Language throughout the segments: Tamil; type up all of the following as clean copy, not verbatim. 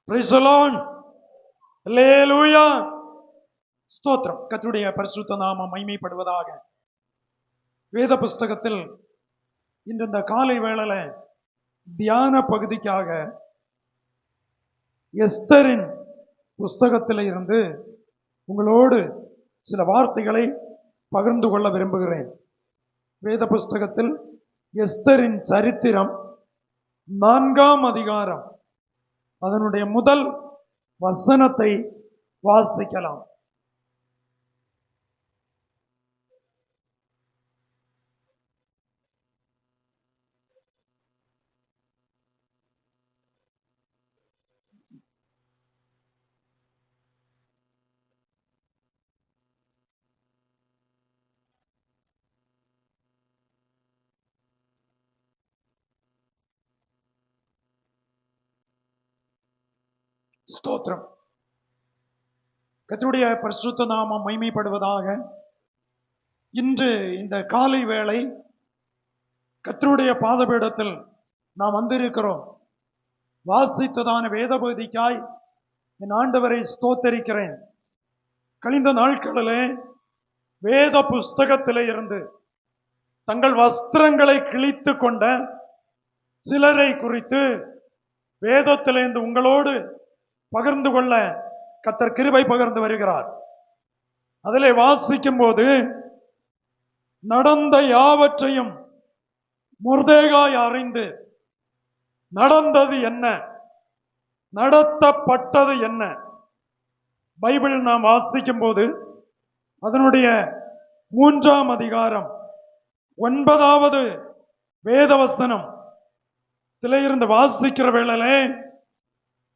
Praise the Lord. Hallelujah. ஸ்தோத்திரம். கர்த்தருடைய பரிசுத்த நாமம் மகிமைப்படுவதாக. வேத புஸ்தகத்தில் இன்று இந்த காலை வேளையில தியான பகுதிக்காக எஸ்தரின் புஸ்தகத்தில் இருந்து உங்களோடு சில வார்த்தைகளை பகிர்ந்து கொள்ள விரும்புகிறேன். வேத புஸ்தகத்தில் எஸ்தரின் சரித்திரம் 4ஆம் அதிகாரம் அதனுடைய முதல் வசனத்தை வாசிக்கலாம். ஸ்தோத்திரம். கர்த்தருடைய பரிசுத்த நாமம் மகிமைப்படுவதாக. இன்று இந்த காலை வேளை கர்த்தருடைய பாதபீடத்தில் நாம் வந்திருக்கிறோம். வாசித்ததான வேத பகுதிக்காய் என் ஆண்டவரை ஸ்தோத்தரிக்கிறேன். கழிந்த நாட்களிலே வேத புஸ்தகத்திலே இருந்து தங்கள் வஸ்திரங்களை கிழித்து கொண்ட சிலரை குறித்து வேதத்திலிருந்து உங்களோடு பகிர்ந்து கொள்ள கர்த்தர் கிருபை பகிர்ந்து வருகிறார். அதிலே வாசிக்கும் போது நடந்த யாவற்றையும் மொர்தெகாய் அறிந்து நடந்தது என்ன, நடத்தப்பட்டது என்ன. பைபிள் நாம் வாசிக்கும் போது அதனுடைய 3ஆம் அதிகாரம் 9வது வேதவசனம் இருந்து வாசிக்கிற வேளையிலே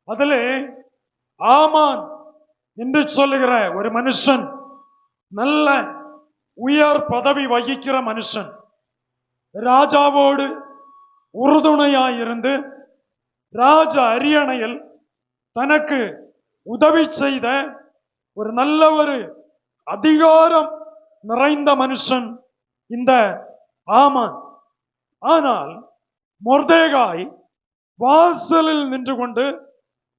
அதிலே ஆமான் என்று சொல்லுகிற ஒரு மனுஷன், நல்ல உயர் பதவி வகிக்கிற மனுஷன், ராஜாவோடு உறுதுணையாயிருந்து ராஜ அரியணையில் தனக்கு உதவி செய்த ஒரு நல்ல ஒரு அதிகாரம் நிறைந்த மனுஷன் இந்த ஆமான். ஆனால் மொர்தெகாய் வாசலில் நின்று கொண்டு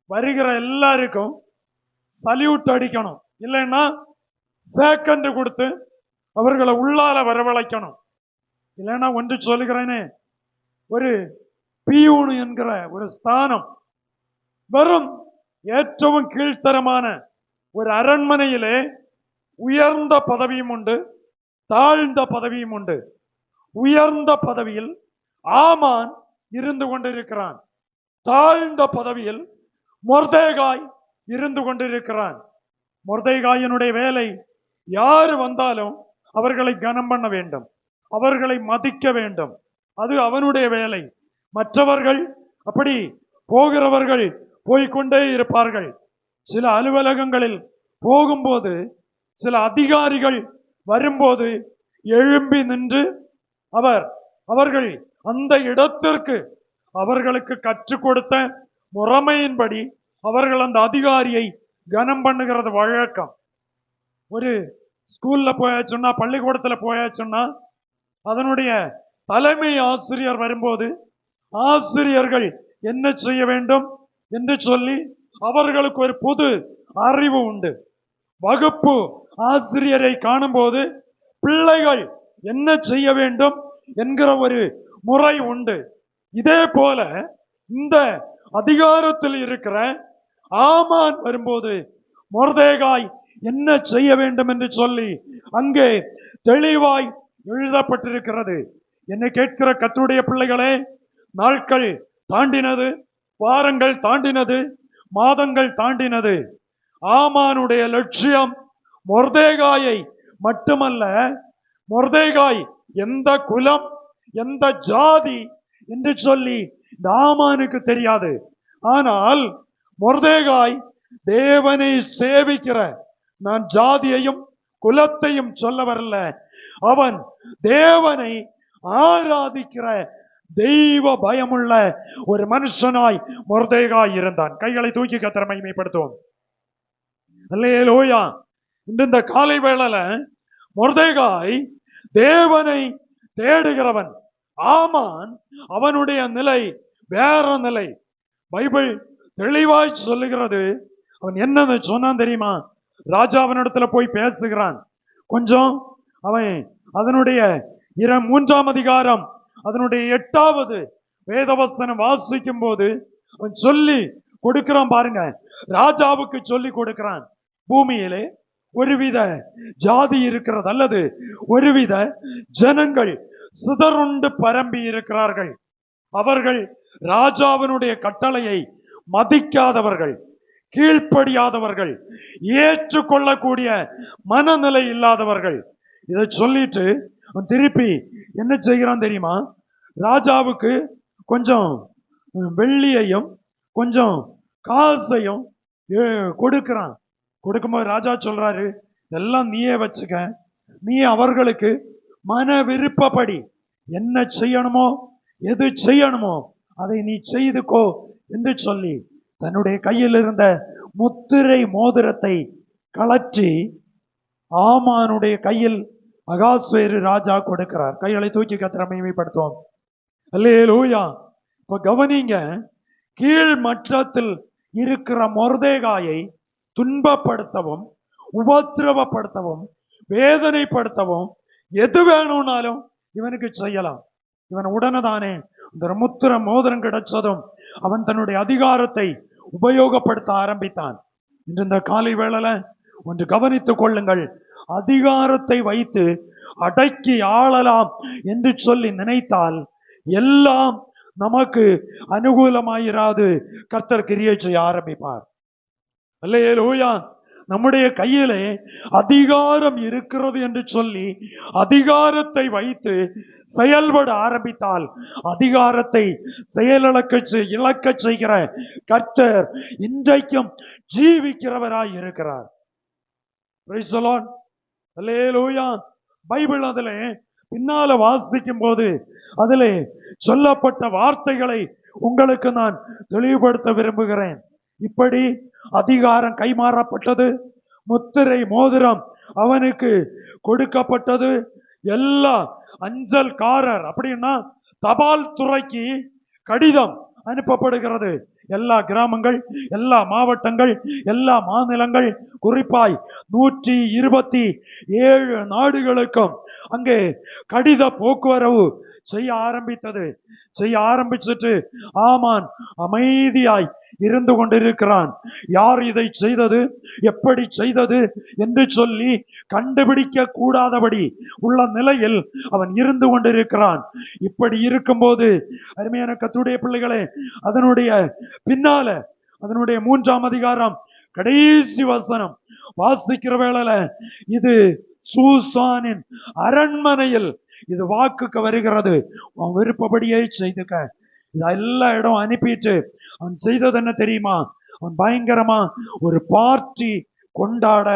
வருகிற எல்லாருக்கும் சல்யூட் அடிக்கணும், இல்லைன்னா சேக்கண்ட் கொடுத்து அவர்களை உள்ளால வரவழைக்கணும். இல்லைன்னா ஒன்று சொல்லுகிறேனே, ஒரு பியூனு என்கிற ஒரு ஸ்தானம், வெறும் ஏற்றவும் கீழ்த்தரமான ஒரு அரண்மனையிலே உயர்ந்த பதவியும் உண்டு, தாழ்ந்த பதவியும் உண்டு. உயர்ந்த பதவியில் ஆமான் இருந்து கொண்டிருக்கிறான், தாழ்ந்த பதவியில் மொர்தெகாய் இருந்து கொண்டிருக்கிறான். மொர்தெகாயினுடைய வேலை, யாரு வந்தாலும் அவர்களை கனம் பண்ண வேண்டும், அவர்களை மதிக்க வேண்டும். அது அவனுடைய வேலை. மற்றவர்கள் அப்படி போகிறவர்கள் போய்கொண்டே இருப்பார்கள். சில அலுவலகங்களில் போகும்போது சில அதிகாரிகள் வரும்போது எழும்பி நின்று அவர்கள் அந்த இடத்திற்கு அவர்களுக்கு கற்றுக் கொடுத்த முறைமையின்படி அவர்கள் அந்த அதிகாரியை கனம் பண்ணுகிறது வழக்கம். ஒரு ஸ்கூல்ல போயாச்சுன்னா, பள்ளிக்கூடத்துல போயாச்சுன்னா, அதனுடைய தலைமை ஆசிரியர் வரும்போது ஆசிரியர்கள் என்ன செய்ய வேண்டும் என்று சொல்லி அவர்களுக்கு ஒரு பொது அறிவு உண்டு. வகுப்பு ஆசிரியரை காணும் போது பிள்ளைகள் என்ன செய்ய வேண்டும் என்கிற ஒரு முறை உண்டு. இதே போல இந்த அதிகாரத்தில் இருக்கிற ஆமான் வரும்போது மொர்தெகாய் என்ன செய்ய வேண்டும் என்று சொல்லி அங்கே தெளிவாய் எழுதப்பட்டிருக்கிறது. என்னை கேட்கிற கர்த்தருடைய பிள்ளைகளே, நாட்கள் தாண்டினது, வாரங்கள் தாண்டினது, மாதங்கள் தாண்டினது. ஆமானுடைய லட்சியம் மொர்தெகாயை மட்டுமல்ல, மொர்தெகாய் எந்த குலம் எந்த ஜாதி என்று சொல்லி இந்த ஆமானுக்கு தெரியாது. ஆனால் மொர்தெகாய் தேவனை சேவிக்கிற, நான் ஜாதியையும் குலத்தையும் சொல்ல வரல, அவன் தேவனை ஆராதிக்கிற தெய்வ பயமுள்ள ஒரு மனுஷனாய் மொர்தெகாய் இருந்தான். கைகளை தூக்கி கர்த்தரை மகிமைப்படுத்துவோம். அல்லேலூயா. இந்த காலை வேளையில மொர்தெகாய் தேவனை தேடுகிறவன். ஆமான் அவனுடைய நிலை வேற நிலை. பைபிள் தெளிவாய் சொல்லுகிறது. அவன் என்ன சொன்னான் தெரியுமா? ராஜாவினிடத்துல போய் பேசுகிறான். கொஞ்சம் அவன் அதனுடைய 3ஆம் அதிகாரம் அதனுடைய 8வது வேதவசனம் வாசிக்கும் போது அவன் சொல்லி கொடுக்கிறான் பாருங்க. ராஜாவுக்கு சொல்லி கொடுக்கிறான், பூமியிலே ஒருவித ஜாதி இருக்கிறது, அல்லது ஒருவித ஜனங்கள் சிதறுண்டு பரம்பி இருக்கிறார்கள். அவர்கள் ராஜாவினுடைய கட்டளையை மதிக்காதவர்கள், கீழ்ப்படியாதவர்கள், ஏற்றுக்கொள்ளக்கூடிய மனநிலை இல்லாதவர்கள். இதை சொல்லிட்டு அவன் திருப்பி என்ன செய்கிறான் தெரியுமா? ராஜாவுக்கு கொஞ்சம் வெள்ளியையும் கொஞ்சம் காசையும் கொடுக்கிறான். கொடுக்கும்போது ராஜா சொல்றாரு, எல்லாம் நீயே வச்சுக்க, நீ அவர்களுக்கு மன விருப்பப்படி என்ன செய்யணுமோ எது செய்யணுமோ அதை நீ செய்துக்கோ என்று சொல்லி தன்னுடைய கையில் இருந்த முத்திரை மோதிரத்தை கலற்றி ஆமானுடைய கையில் அகாஸ்வேரு ராஜா கொடுக்கிறார். கைகளை தூக்கி கர்த்தரை மகிமைப்படுத்துவோம். அல்லேலூயா. இப்ப கவனிங்க, கீழ் மட்டத்தில் இருக்கிற மொர்தேகாயை துன்பப்படுத்தவும் உபத்திரவப்படுத்தவும் வேதனைப்படுத்தவும் எது வேணும்னாலும் இவனுக்கு செய்யலாம். இவன் உடனதானே இந்த முத்திர மோதிரம் கிடைச்சதும் அவன் தன்னுடைய அதிகாரத்தை உபயோகப்படுத்த ஆரம்பித்தான். இன்று இந்த காலை வேளையில ஒன்று கவனித்துக் கொள்ளுங்கள். அதிகாரத்தை வைத்து அடக்கி ஆளலாம் என்று சொல்லி நினைத்தால் எல்லாம் நமக்கு அனுகூலமாயிராது. கர்த்தர் கிரியை செய்ய ஆரம்பிப்பார். அல்லேலூயா. நம்முடைய கையிலே அதிகாரம் இருக்கிறது என்று சொல்லி அதிகாரத்தை வைத்து செயல்பட ஆரம்பித்தால் அதிகாரத்தை இழக்க செய்கிற கர்த்தர் இன்றைக்கும் ஜீவிக்கிறவராய் இருக்கிறார். Price the Lord. Hallelujah. Bible அதிலே பின்னால வாசிக்கும் போது அதிலே சொல்லப்பட்ட வார்த்தைகளை உங்களுக்கு நான் தெளிவுபடுத்த விரும்புகிறேன். இப்படி அதிகாரம் கைமாறப்பட்டது, முத்திரை மோதிரம் அவனுக்கு கொடுக்கப்பட்டது. எல்லா அஞ்சல்காரர் அப்படின்னா தபால் துறைக்கு கடிதம் அனுப்பப்படுகிறது. எல்லா கிராமங்கள், எல்லா மாவட்டங்கள், எல்லா மாநிலங்கள், குறிப்பாய் 127 நாடுகளுக்கும் அங்கே கடித போக்குவரவு செய்ய ஆரம்பிச்சிட்டு ஆமான் அமைதியாய் இருந்து கொண்டிருக்கிறான். யார் இதை செய்தது, எப்படி செய்தது என்று சொல்லி கண்டுபிடிக்க கூடாதபடி உள்ள நிலையில் அவன் இருந்து கொண்டிருக்கிறான். இப்படி இருக்கும்போது அருமையான கர்த்தருடைய பிள்ளைகளே, அதனுடைய பின்னால அதனுடைய 3ஆம் அதிகாரம் கடைசி வசனம் வாசிக்கிற வேளையில இது சூசானின் அரண்மனையில் இது வாக்குக்கு வருகிறது. அவன் விருப்பப்படியே செய்துக்க. இது எல்லா இடம் அனுப்பிட்டு அவன் செய்தது என்ன தெரியுமா? அவன் பயங்கரமா ஒரு பார்ட்டி கொண்டாட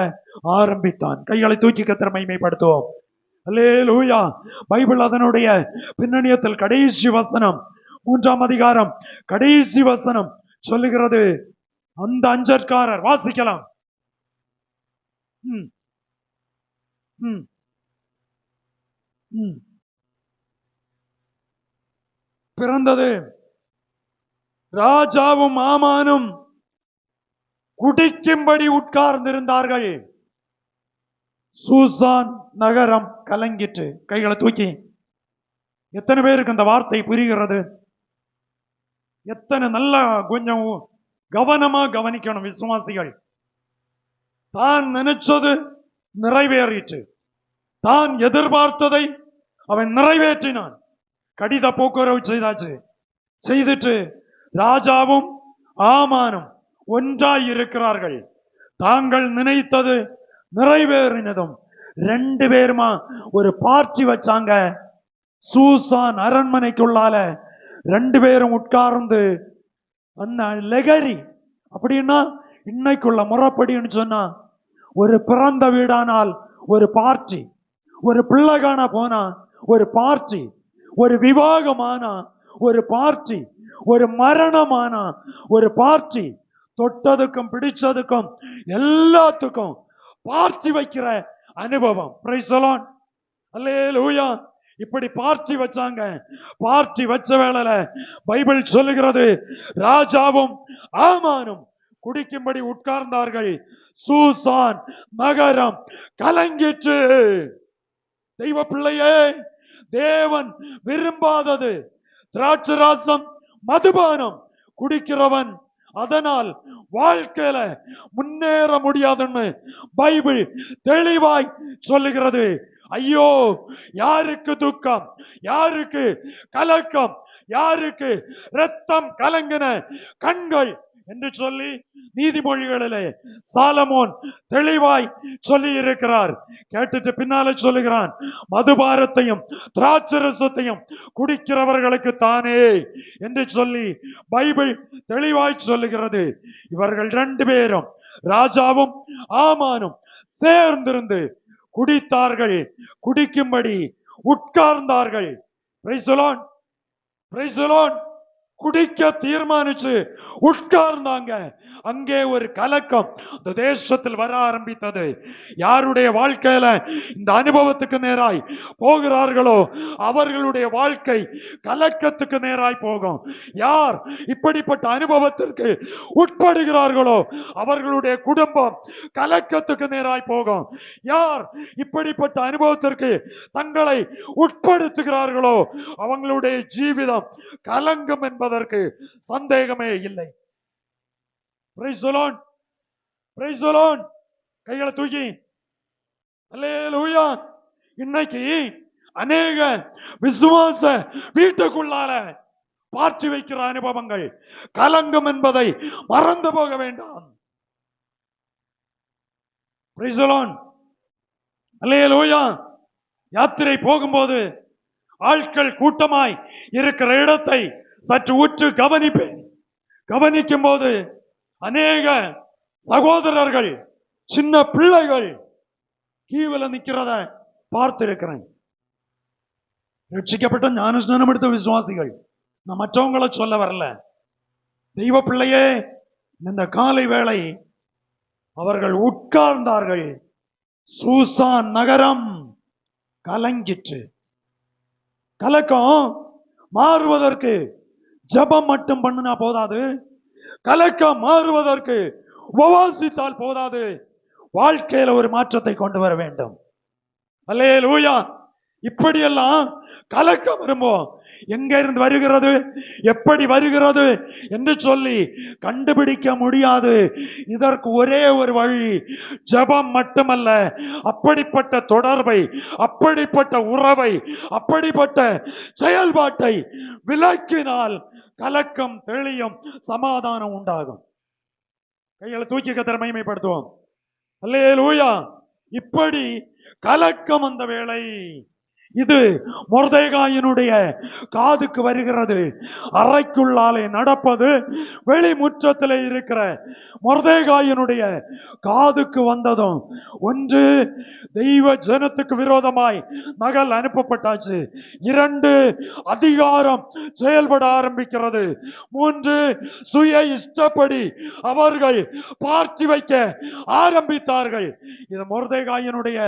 ஆரம்பித்தான். கைகளை தூக்கி கர்த்தரை மகிமைப்படுத்துவோம். அல்லேலூயா. பைபிள் அதனுடைய பின்னணியத்தில் கடைசி வசனம் 3ஆம் அதிகாரம் கடைசி வசனம் சொல்லுகிறது, அந்த அஞ்சற்காரர் வாசிக்கலாம். பிறந்தது. ராஜாவும் ஆமானும் குடிக்கும்படி உட்கார்ந்திருந்தார்கள். சூசான் நகரம் கலங்கிற்று. கைகளை தூக்கி. எத்தனை பேருக்கு அந்த வார்த்தை புரிகிறது? எத்தனை நல்லா கொஞ்சம் கவனமா கவனிக்கணும் விசுவாசிகள். தான் நினைச்சது நிறைவேறிற்று. தான் எதிர்பார்த்ததை அவன் நிறைவேற்றினான். கடித போக்குவரவு செய்தாச்சு. செய்துட்டு ராஜாவும் ஆமானும் ஒன்றாய் இருக்கிறார்கள். தாங்கள் நினைத்தது நிறைவேறினதும் 2 பேருமா ஒரு பார்ட்டி வச்சாங்க. சூசான் அரண்மனைக்குள்ளால 2 பேரும் உட்கார்ந்து அந்த லெகரி அப்படின்னா இன்னைக்குள்ள முறைப்படின்னு சொன்னா ஒரு பிறந்த வீடானால் ஒரு பார்ட்டி, ஒரு பிள்ளைகான போனா ஒரு பார்ட்டி, ஒரு விவாகமானா ஒரு பார்ட்டி, ஒரு மரணமானா ஒரு பார்ட்டி, தொட்டதுக்கும் பிடிச்சதுக்கும் எல்லாத்துக்கும் பார்ட்டி வைக்கிற அனுபவம். Praise the Lord. அல்லேலூயா. இப்படி பார்ட்டி வச்சாங்க. பார்ட்டி வச்ச வேளையில பைபிள் சொல்லுகிறது, ராஜாவும் ஆமானும் குடிக்கும்படி உட்கார்ந்தார்கள். சூசான் நகரம் கலங்கிற்று. தெய்வ பிள்ளையே, தேவன் விரும்பாதது திராட்சரசம், மதுபானம் குடிக்கிறவன் அதனால் வாழ்க்கையில முன்னேற முடியாதுன்னு பைபிள் தெளிவாய் சொல்லுகிறது. ஐயோ, யாருக்கு துக்கம், யாருக்கு கலக்கம், யாருக்கு ரத்தம் கலங்கின கண்கள் என்று சொல்லி நீதிமொழிகளிலே சாலமோன் தெளிவாய் சொல்லி இருக்கிறார். கேட்டுட்டு பின்னால சொல்லுகிறான், மதுபாரத்தையும் திராட்சரசத்தையும் குடிக்கிறவர்களுக்கு தானே என்று சொல்லி பைபிள் தெளிவாய் சொல்லுகிறது. இவர்கள் 2 பேரும், ராஜாவும் ஆமானும் சேர்ந்திருந்து குடித்தார்கள், குடிக்கும்படி உட்கார்ந்தார்கள். Praise the Lord, praise the Lord. குடிக்க தீர்மானிச்சு உட்கார்ந்தாங்க. அங்கே ஒரு கலக்கம் இந்த தேசத்தில் வர ஆரம்பித்தது. யாருடைய வாழ்க்கையில இந்த அனுபவத்துக்கு நேராய் போகிறார்களோ அவர்களுடைய வாழ்க்கை கலக்கத்துக்கு நேராய் போகும். யார் இப்படிப்பட்ட அனுபவத்திற்கு உட்படுகிறார்களோ அவர்களுடைய குடும்பம் கலக்கத்துக்கு நேராய் போகும். யார் இப்படிப்பட்ட அனுபவத்திற்கு தங்களை உட்படுத்துகிறார்களோ அவங்களுடைய ஜீவிதம் கலங்கும் என்பதற்கு சந்தேகமே இல்லை. Praise the Lord. Praise the Lord. கைகளை தூக்கி அல்லேலூயா. இன்னைக்கு அநேக விசுவாச வீட்டுக்குள்ளால பார்த்து வைக்கிற அனுபவங்கள் கலங்கம் என்பதை மறந்து போக வேண்டாம். Praise the Lord. அல்லேலூயா. யாத்திரை போகும்போது ஆட்கள் கூட்டமாய் இருக்கிற இடத்தை சற்று உற்று கவனிப்பேன். கவனிக்கும் போது அநேக சகோதரர்கள், சின்ன பிள்ளைகள் கீழ நிக்கிறத பார்த்திருக்கிறேன். ரட்சிக்கப்பட்ட ஞானஸ்நானம் எடுத்த விசுவாசிகள். நான் மற்றவங்களை சொல்ல வரல. தெய்வ பிள்ளையே, இந்த காலை வேளை அவர்கள் உட்கார்ந்தார்கள். சூசான் நகரம் கலங்கிற்று. கலக்கம் மாறுவதற்கு ஜபம் மட்டும் பண்ணினா போதாது. கலக்கம் மாறுவதற்கு உபவாசித்தால் போதாது. வாழ்க்கையில ஒரு மாற்றத்தை கொண்டு வர வேண்டும். அல்லேலூயா. இப்படியெல்லாம் கலக்கம் வரும்போது எங்க இருந்து வருகிறது, எப்படி வருகிறது என்று சொல்லி கண்டுபிடிக்க முடியாது. இதற்கு ஒரே ஒரு வழி ஜெபம் மட்டுமல்ல, அப்படிப்பட்ட தொடர்பை, அப்படிப்பட்ட உறவை, அப்படிப்பட்ட செயல்பாட்டை விலக்கினால் கலக்கம் தெளியும், சமாதானம் உண்டாகும். கைகளை தூக்கி கர்த்தரை மகிமைப்படுத்துவோம். அல்லேலூயா. இப்படி கலக்கம் அந்த வேளை இது மொர்தெகாயினுடைய காதுக்கு வருகிறது. அறைக்குள்ளாலே நடப்பது வெளிமுற்றத்தில் இருக்கிற மொர்தெகாயினுடைய காதுக்கு வந்ததும், ஒன்று, தெய்வ ஜனத்துக்கு விரோதமாய் நகல் அனுப்பப்பட்டாச்சு. 2, அதிகாரம் செயல்பட ஆரம்பிக்கிறது. 3, சுய இஷ்டப்படி அவர்கள் பார்த்து வைக்க ஆரம்பித்தார்கள். இது மொர்தெகாயினுடைய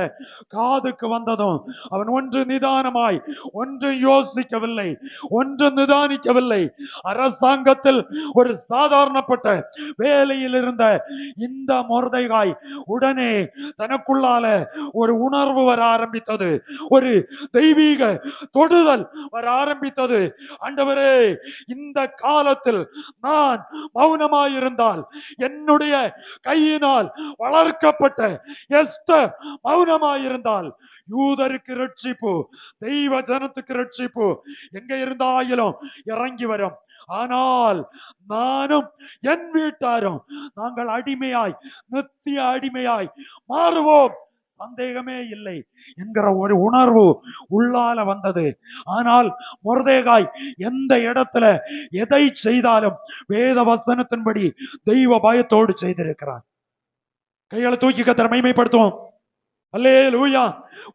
காதுக்கு வந்ததும் அவன் ஒன்று நிதானமாய், ஒன்று யோசிக்கவில்லை, ஒன்று நிதானிக்கவில்லை. அரசாங்கத்தில் ஒரு சாதாரணப்பட்ட வேலையில் இருந்த இந்த மொர்தெகாய் உடனே தனக்குள்ளால ஒரு உணர்வு வர ஆரம்பித்தது, ஒரு தெய்வீக தொடுதல் வர ஆரம்பித்தது. ஆண்டவரே, இந்த காலத்தில் நான் மௌனமாயிருந்தால், என்னுடைய கையினால் வளர்க்கப்பட்ட எஸ்தர் மௌனமாயிருந்தால், யூதருக்கு ரட்சிப்பு, தெய்வ ஜனத்துக்கு ரட்சிப்பு எங்க இருந்தாலும் இறங்கி வரும். ஆனால் நானும் என் வீட்டாரும் நாங்கள் அடிமையாய், நித்திய அடிமையாய் மாறுவோம், சந்தேகமே இல்லை என்கிற ஒரு உணர்வு உள்ளால வந்தது. ஆனால் மொர்தெகாய் எந்த இடத்துல எதை செய்தாலும் வேத வசனத்தின்படி தெய்வ பயத்தோடு செய்திருக்கிறார். கைகளை தூக்கி கர்த்தரை மகிமைப்படுத்துவோம். அல்லேலூயா.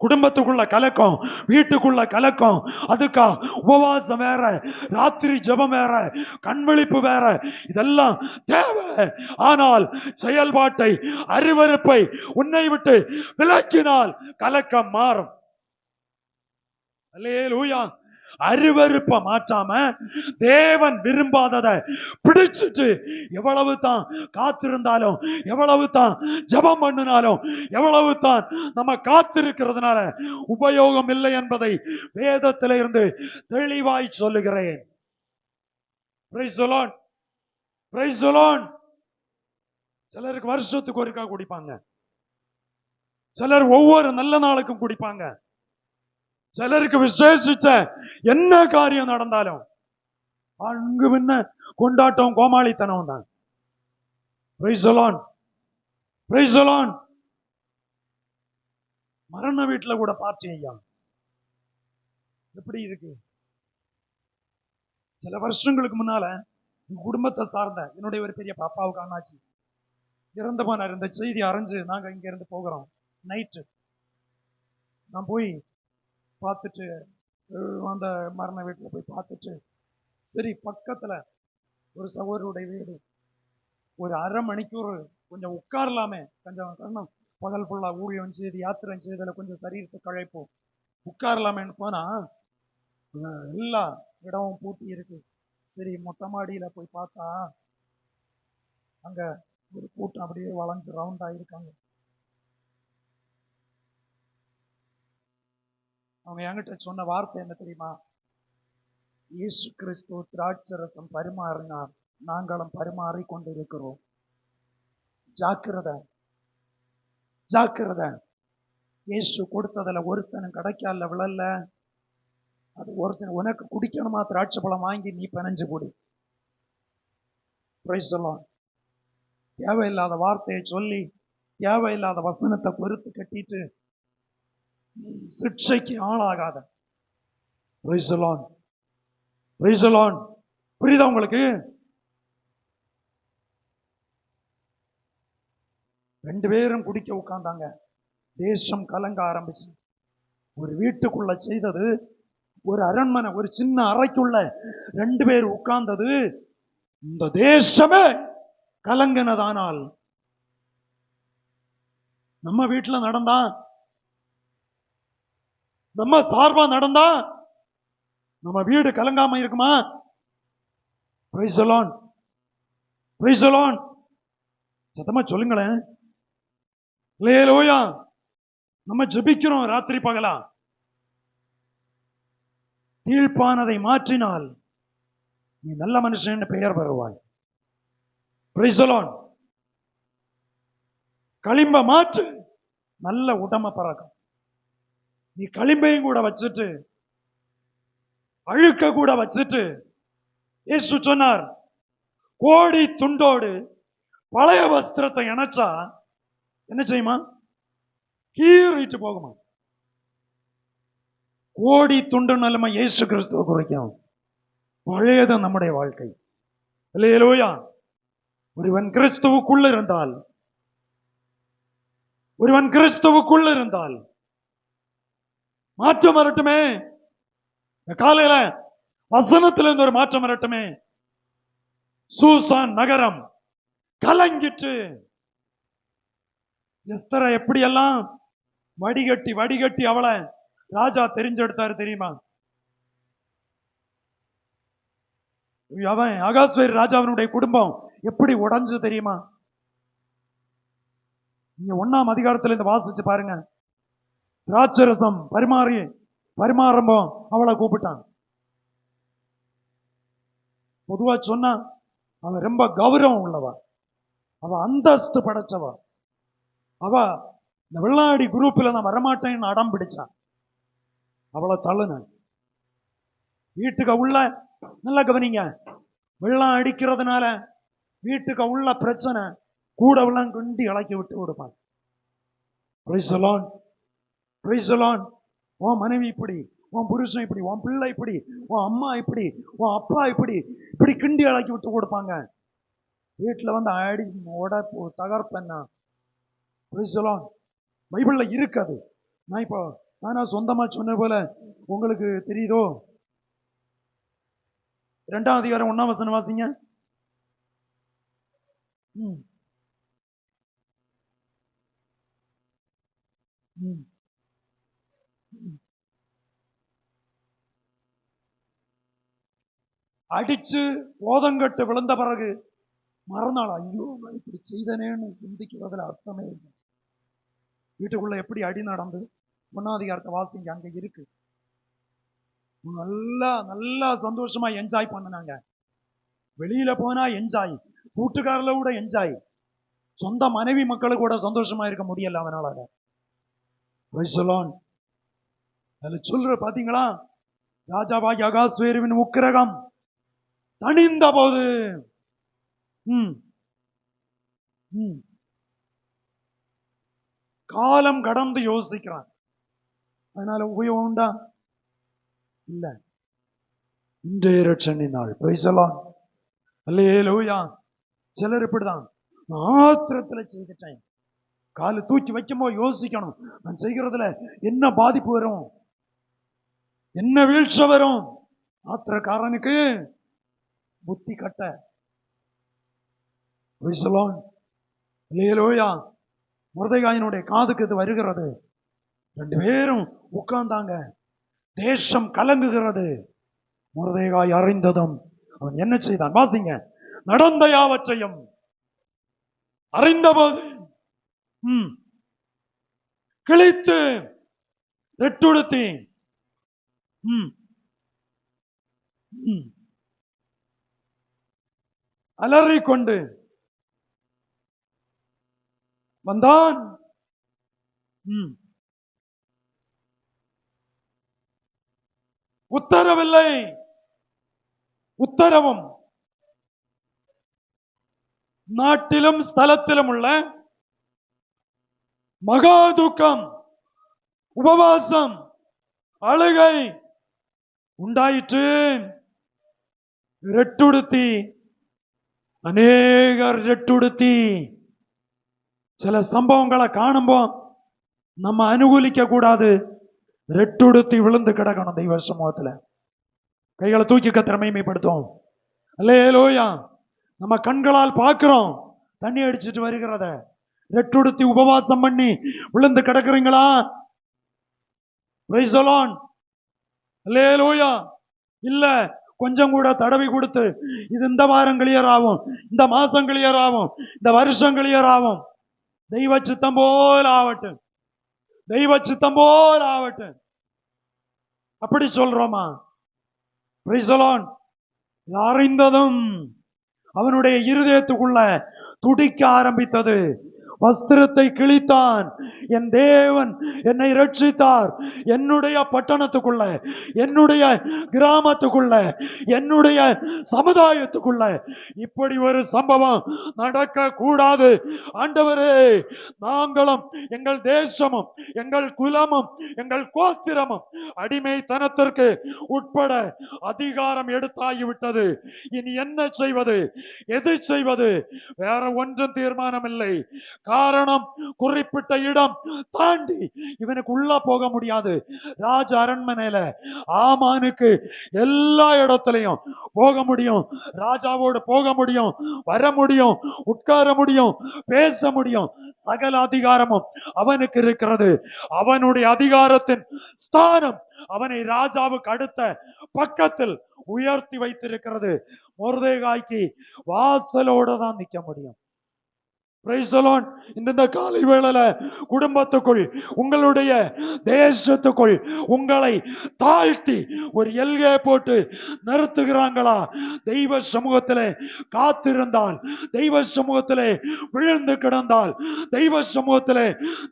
குடும்பத்துக்குள்ள கலக்கம், வீட்டுக்குள்ள கலக்கம், அதுக்கா உபவாசம் வேற, ராத்திரி ஜெபம் வேற, கண்விழிப்பு வேற, இதெல்லாம் தேவை. ஆனால் செயல்பாட்டை, அருவருப்பை உன்னை விட்டு விலக்கினால் கலக்கம் மாறும். அல்லேலூயா. அருவருப்ப மாற்றாம தேவன் விரும்பாததை பிடிச்சிட்டு எவ்வளவு தான் காத்திருந்தாலும், எவ்வளவு தான் ஜெபம் பண்ணினாலும், எவ்வளவு தான் நம்ம காத்திருக்கிறதுனால உபயோகம் இல்லை என்பதை வேதத்தில இருந்து தெளிவாய் சொல்லுகிறேன். Praise the Lord. Praise the Lord. சிலருக்கு வருஷத்துக்கு ஒருக்கா குடிப்பாங்க, சிலர் ஒவ்வொரு நல்ல நாளுக்கும் குடிப்பாங்க, சிலருக்கு விசேஷிச்ச என்ன காரியம் நடந்தாலும் அங்கு பின்ன கொண்டாட்டம் கோமாளித்தனம் தான். Praise the Lord. Praise the Lord. மரண வீட்டுல கூட பார்ட்டி ஐயா எப்படி இருக்கு. சில வருஷங்களுக்கு முன்னால குடும்பத்தை சார்ந்த என்னுடைய ஒரு பெரிய பாப்பாவுக்கு அண்ணாச்சி இறந்து போனார். இந்த செய்தி அறிஞ்சு நாங்க இங்க இருந்து போகிறோம். நைட்டு நான் போய் பார்த்துட்டு அந்த மரண வீட்டுல போய் பார்த்துட்டு, சரி பக்கத்துல ஒரு சகோதரருடைய வீடு, ஒரு அரை மணிக்கூர் கொஞ்சம் உட்காரலாமே, கொஞ்சம் பகல் ஃபுல்லா ஊழியம் செய்து யாத்திரை செய்ததுல கொஞ்சம் சரீரத்தை கழைப்போம், உட்காரலாமேன்னு போனா எல்லா இடமும் பூட்டி இருக்கு. சரி மொட்டை மாடியில போய் பார்த்தா அங்க ஒரு கூட்டம் அப்படியே வளைஞ்சு ரவுண்ட் ஆயிருக்காங்க. அவங்க என்கிட்ட சொன்ன வார்த்தை என்ன தெரியுமா? இயேசு கிறிஸ்து திராட்சரசம் பரிமாறினார், நாங்களும் பரிமாறி கொண்டிருக்கிறோம். ஜாக்கிரதை, ஜாக்கிரதை. இயேசு கொடுத்ததுல ஒருத்தனும் கிடைக்கால விழல. அது ஒருத்தன் உனக்கு குடிக்கணுமா திராட்சை பழம் வாங்கி நீ பிணைஞ்சு குடி. Praise the Lord. தேவையில்லாத வார்த்தையை சொல்லி தேவையில்லாத வசனத்தை பொறுத்து கட்டிட்டு நீ சிக்ஷைக்கு ஆளாகாத. Praise the Lord. Praise the Lord. புரியுதா உங்களுக்கு? ரெண்டு பேரும் குடிக்க உட்கார்ந்தாங்க. தேசம் கலங்க ஆரம்பிச்சு. ஒரு வீட்டுக்குள்ள செய்தது, ஒரு அரண்மனை, ஒரு சின்ன அறைக்குள்ள ரெண்டு பேர் உட்கார்ந்தது, இந்த தேசமே கலங்கினதானால் நம்ம வீட்டுல நடந்தா, நம்ம சார்பா நடந்தா நம்ம வீடு கலங்காம இருக்குமா? Price the Lord. Praise the Lord. சத்தமா சொல்லுங்களேன். அல்லேலூயா. நம்ம ஜெபிக்கிறோம் ராத்திரி பகலா. தீழ்ப்பானதை மாற்றினால் நீ நல்ல மனுஷன் பெயர் பெறுவாய். Price the Lord. களிம்ப மாற்று, நல்ல உடம்ப பறக்கும். நீ களிம்பையும் கூட வச்சுட்டு அழுக்க கூட வச்சுட்டு, இயேசு சொன்னார், கோடி துண்டோடு பழைய வஸ்திரத்தை இணைச்சா என்ன செய்யுமா? கீறிட்டு போகுமா? கோடி துண்டு நிலைமை இயேசு கிறிஸ்துவ குறிக்கும். பழையது நம்முடைய வாழ்க்கை. அல்லேலூயா. ஒருவன் கிறிஸ்துவுக்குள்ள இருந்தால், ஒருவன் கிறிஸ்துவுக்குள்ள இருந்தால் மாற்றம் வரட்டுமே. காலையில வசனத்திலிருந்து ஒரு மாற்றம் வரட்டுமே. சூசான் நகரம் கலங்கிட்டு, எஸ்தரை எப்படியெல்லாம் வடிகட்டி வடிகட்டி அவளை ராஜா தெரிஞ்செடுத்தாரு தெரியுமா? அவன் அகாஸ்வேர் ராஜாவினுடைய குடும்பம் எப்படி உடைஞ்சு தெரியுமா? நீங்க 1ஆம் அதிகாரத்துல இருந்து வாசிச்சு பாருங்க. திராட்சரசம் பரிமாறம்போ அவளை கூப்பிட்டான். பொதுவா சொன்னா அவ ரொம்ப கௌரவம் உள்ளவா, அவ அந்தஸ்து படைச்சவா. அவ இந்த வெள்ளாடி குரூப்ல நான் வரமாட்டேன்னு அடம் பிடிச்சான். அவளை தள்ளுன. வீட்டுக்கு உள்ள நல்லா கவனிங்க, வெள்ளம் அடிக்கிறதுனால வீட்டுக்கு உள்ள பிரச்சனை கூட வெள்ளம் குண்டி இலக்கி விட்டு கொடுப்பான். Price the Lord. Praise the Lord. உன் மனைவி இப்படி, உன் புருஷன் இப்படி, உன் பிள்ளை இப்படி, உன் அம்மா இப்படி, உன் அப்பா இப்படி, இப்படி கிண்டி இலக்கி விட்டு கொடுப்பாங்க. வீட்டுல வந்து அடி தகர்ப்பேன்னா. Price the Lord. பைபிள்ல இருக்காது. நான் இப்போ நானா சொந்தமா சொன்ன போல உங்களுக்கு தெரியுதோ? 2ஆம் அதிகாரம் 1ஆம் வசனம் வாசிங்க. அடிச்சு போதங்கட்டு விழுந்த பிறகு மறுநாள் ஐயோ நான் இப்படி செய்தனேன்னு சிந்திக்கிறதுல அர்த்தமே இல்லை. வீட்டுக்குள்ள எப்படி அடி நடந்து 1ஆம் அதிகாரத்தை வாசிங்க, அங்க இருக்கு. நல்லா நல்லா சந்தோஷமா என்ஜாய் பண்ணுனாங்க. வெளியில போனா என்ஜாய், கூட்டுக்காரல கூட என்ஜாய், சொந்த மனைவி மக்களு கூட சந்தோஷமா இருக்க முடியல அவனால. அதுல சொல்ற பாத்தீங்களா, ராஜாவாகி அகாஸ்வேருவின் உக்கிரகம் தணிந்த போது காலம் கடந்து யோசிக்கிறான். அதனால உபயோகம் உண்டா? இல்ல. இன்றைய ரட்சணை நாள். அல்லேலூயா. சிலர் இப்படிதான் ஆத்திரத்துல செய்துட்டேன். காலு தூக்கி வைக்கும்போது யோசிக்கணும், நான் செய்கிறதுல என்ன பாதிப்பு வரும், என்ன வீழ்ச்சி வரும். ஆத்திரக்காரனுக்கு புத்தி கட்ட. அல்லேலூயா. மொர்தெகாயினுடைய காதுக்கு இது வருகிறது. 2 பேரும் உட்கார்ந்தாங்க. தேசம் கலங்குகிறது. மொர்தெகாய் அறிந்ததும் அவன் என்ன செய்தான் வாசிங்க. நடந்த யாவற்றையும் அறிந்தபோது கிழித்து ரெட்டுடுத்தி அலறிக்கொண்டு வந்தான். உத்தரவில்லை. உத்தரவும் நாட்டிலும் ஸ்தலத்திலும் உள்ள மகா துக்கம், உபவாசம், அழுகை உண்டாயிற்று. ரெட்டுடுத்தி அநேகர் ரெட்டுடுத்தி. சில சம்பவங்களை காணும்போ நம்ம அனுகூலிக்க கூடாது. ரெட்டுடுத்தி விழுந்து கிடக்கணும் தெய்வ சமூகத்துல. கைகளை தூக்கி கத்திர மகிமைப்படுத்தும். அல்லேலூயா. நம்ம கண்களால் பார்க்கிறோம் தண்ணி அடிச்சுட்டு வருகிறத. ரெட்டுடுத்தி உபவாசம் பண்ணி விழுந்து கிடக்குறீங்களா? Price the Lord. அல்லேலூயா. இல்ல கொஞ்சம் கூட தடவி கொடுத்து இது இந்த வாரம் கிளியர் ஆகும், இந்த மாசம் கிளியர் ஆகும், இந்த வருஷம் கிளியர் ஆகும், தெய்வ சித்தம் போல் ஆவட்டும், தெய்வ சித்தம் போல் ஆவட்டும், அப்படி சொல்றோமா? Praise the Lord. அறிந்ததும் அவனுடைய இருதயத்துக்குள்ள துடிக்க ஆரம்பித்தது. வஸ்திரத்தை கிழித்தான். என் தேவன் என்னை ரட்சித்தார். என்னுடைய பட்டணத்துக்குள்ள, என்னுடைய கிராமத்துக்குள்ள, என்னுடைய சமுதாயத்துக்குள்ள இப்படி ஒரு சம்பவம் நடக்க கூடாது. ஆண்டவரே, நாங்களும் எங்கள் தேசமும் எங்கள் குலமும் எங்கள் கோத்திரமும் அடிமைத்தனத்திற்கு உட்பட அதிகாரம் எடுத்தாகிவிட்டது. இனி என்ன செய்வது, எது செய்வது? வேற ஒன்றும் தீர்மானம் இல்லை. காரணம், குறிப்பிட்ட இடம் தாண்டி இவனுக்கு உள்ள போக முடியாது. ராஜ அரண்மனையில ஆமானுக்கு எல்லா இடத்திலையும் போக முடியும். ராஜாவோடு போக முடியும், வர முடியும், உட்கார முடியும், பேச முடியும். சகல அதிகாரமும் அவனுக்கு இருக்கிறது. அவனுடைய அதிகாரத்தின் ஸ்தானம் அவனை ராஜாவுக்கு அடுத்த பக்கத்தில் உயர்த்தி வைத்திருக்கிறது. மொர்தெகாய்க்கு வாசலோட தான் நிற்க முடியும். இந்த காலை வேளையில குடும்பத்துக்குள், உங்களுடைய தேசத்துக்குள் உங்களை தாழ்த்தி ஒரு எல்கை போட்டு நிறுத்துகிறாங்களா? தெய்வ சமூகத்திலே காத்திருந்தால், தெய்வ சமூகத்திலே விழுந்து கிடந்தால், தெய்வ சமூகத்திலே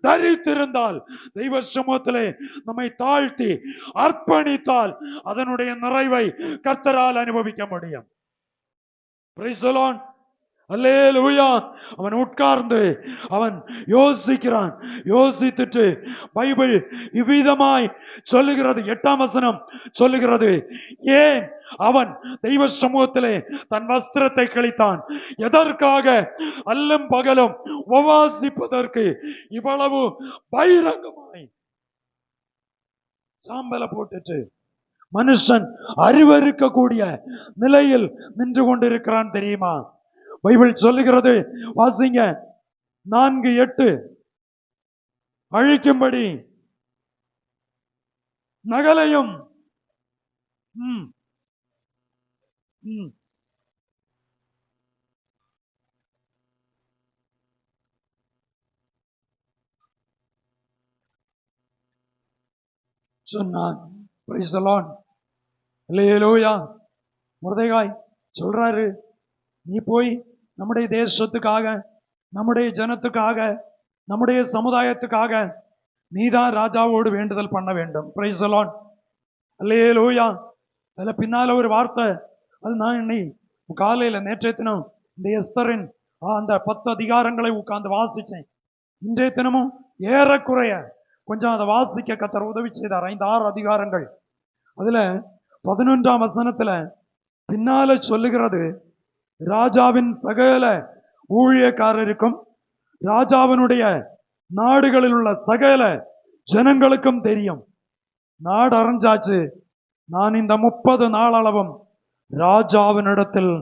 தரித்திருந்தால், தெய்வ சமூகத்திலே நம்மை தாழ்த்தி அர்ப்பணித்தால் அதனுடைய நிறைவை கர்த்தரால் அனுபவிக்க முடியும். Praise the Lord. அல்லேலூயா. அவன் உட்கார்ந்து அவன் யோசிக்கிறான். யோசித்துட்டு பைபிள் இவ்விதமாய் சொல்லுகிறது. 8ஆம் வசனம் சொல்லுகிறது, ஏன் அவன் தெய்வ சமூகத்திலே தன் வஸ்திரத்தை கிழித்தான்? எதற்காக? அல்லும் பகலும் உபவாசிப்பதற்கு. இவ்வளவு பகிரங்கமாய் சாம்பல போட்டுட்டு மனுஷன் அறிவறுக்கக்கூடிய நிலையில் நின்று கொண்டிருக்கிறான் தெரியுமா? பைபிள் சொல்லுகிறது, வாசிங்க 4:8. அழிக்கும்படி நகலையும் சொன்னான். Praise the Lord. அல்லேலூயா. மொர்தெகாய் சொல்றாரு, நீ போய் நம்முடைய தேசத்துக்காக, நம்முடைய ஜனத்துக்காக, நம்முடைய சமுதாயத்துக்காக நீதான் ராஜாவோடு வேண்டுதல் பண்ண வேண்டும். Praise the Lord. அல்லேலூயா. அதுல பின்னால ஒரு வார்த்தை, அது நான் இன்னைக்கு காலையில நேற்றைய தினம் இந்த எஸ்தரின் அந்த 10 அதிகாரங்களை உட்கார்ந்து வாசிச்சேன். இன்றைய தினமும் ஏறக்குறைய கொஞ்சம் அதை வாசிக்க கர்த்தர் உதவி செய்தார். 5-6 அதிகாரங்கள். அதுல 11ஆம் வசனத்துல பின்னால சொல்லுகிறது, ராஜாவின் சகல ஊழியக்காரருக்கும் ராஜாவினுடைய நாடுகளில் உள்ள சகல ஜனங்களுக்கும் தெரியும், நாடு அரைஞ்சாச்சு, நான் இந்த 30 நாளளவும் ராஜாவினிடத்தில்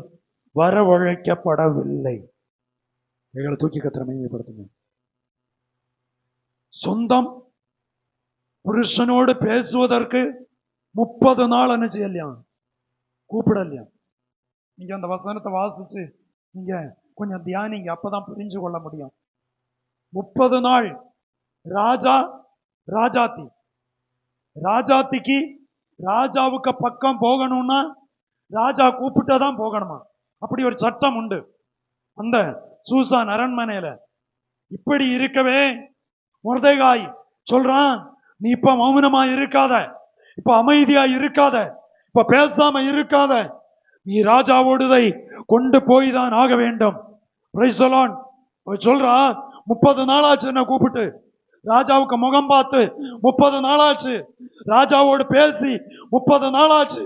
வரவழைக்கப்படவில்லை. எங்களை தூக்கி கத்திர மையப்படுத்துங்க. சொந்தம் புருஷனோடு பேசுவதற்கு 30 நாள் என்ன செய்யலையா, கூப்பிடலையா. நீங்க அந்த வசனத்தை வாசிச்சு நீங்க கொஞ்சம் தியானிங்க, அப்பதான் புரிஞ்சு கொள்ள முடியும். 30 நாள் ராஜா ராஜாத்தி, ராஜாத்திக்கு ராஜாவுக்கு பக்கம் போகணும்னா ராஜா கூப்பிட்டதான் போகணுமா, அப்படி ஒரு சட்டம் உண்டு அந்த சூசான் அரண்மனையில. இப்படி இருக்கவே மொர்தெகாய் சொல்றான், நீ இப்ப மௌனமா இருக்காத, இப்ப அமைதியா இருக்காத, இப்ப பேசாம இருக்காத, நீ ராஜாவோடுதை கொண்டு போய் தான் ஆக வேண்டும். Price the Lord. சொல்றா, 30 நாளாச்சு என்ன கூப்பிட்டு, ராஜாவுக்கு முகம் பார்த்து 30 நாளாச்சு, ராஜாவோடு பேசி 30 நாளாச்சு,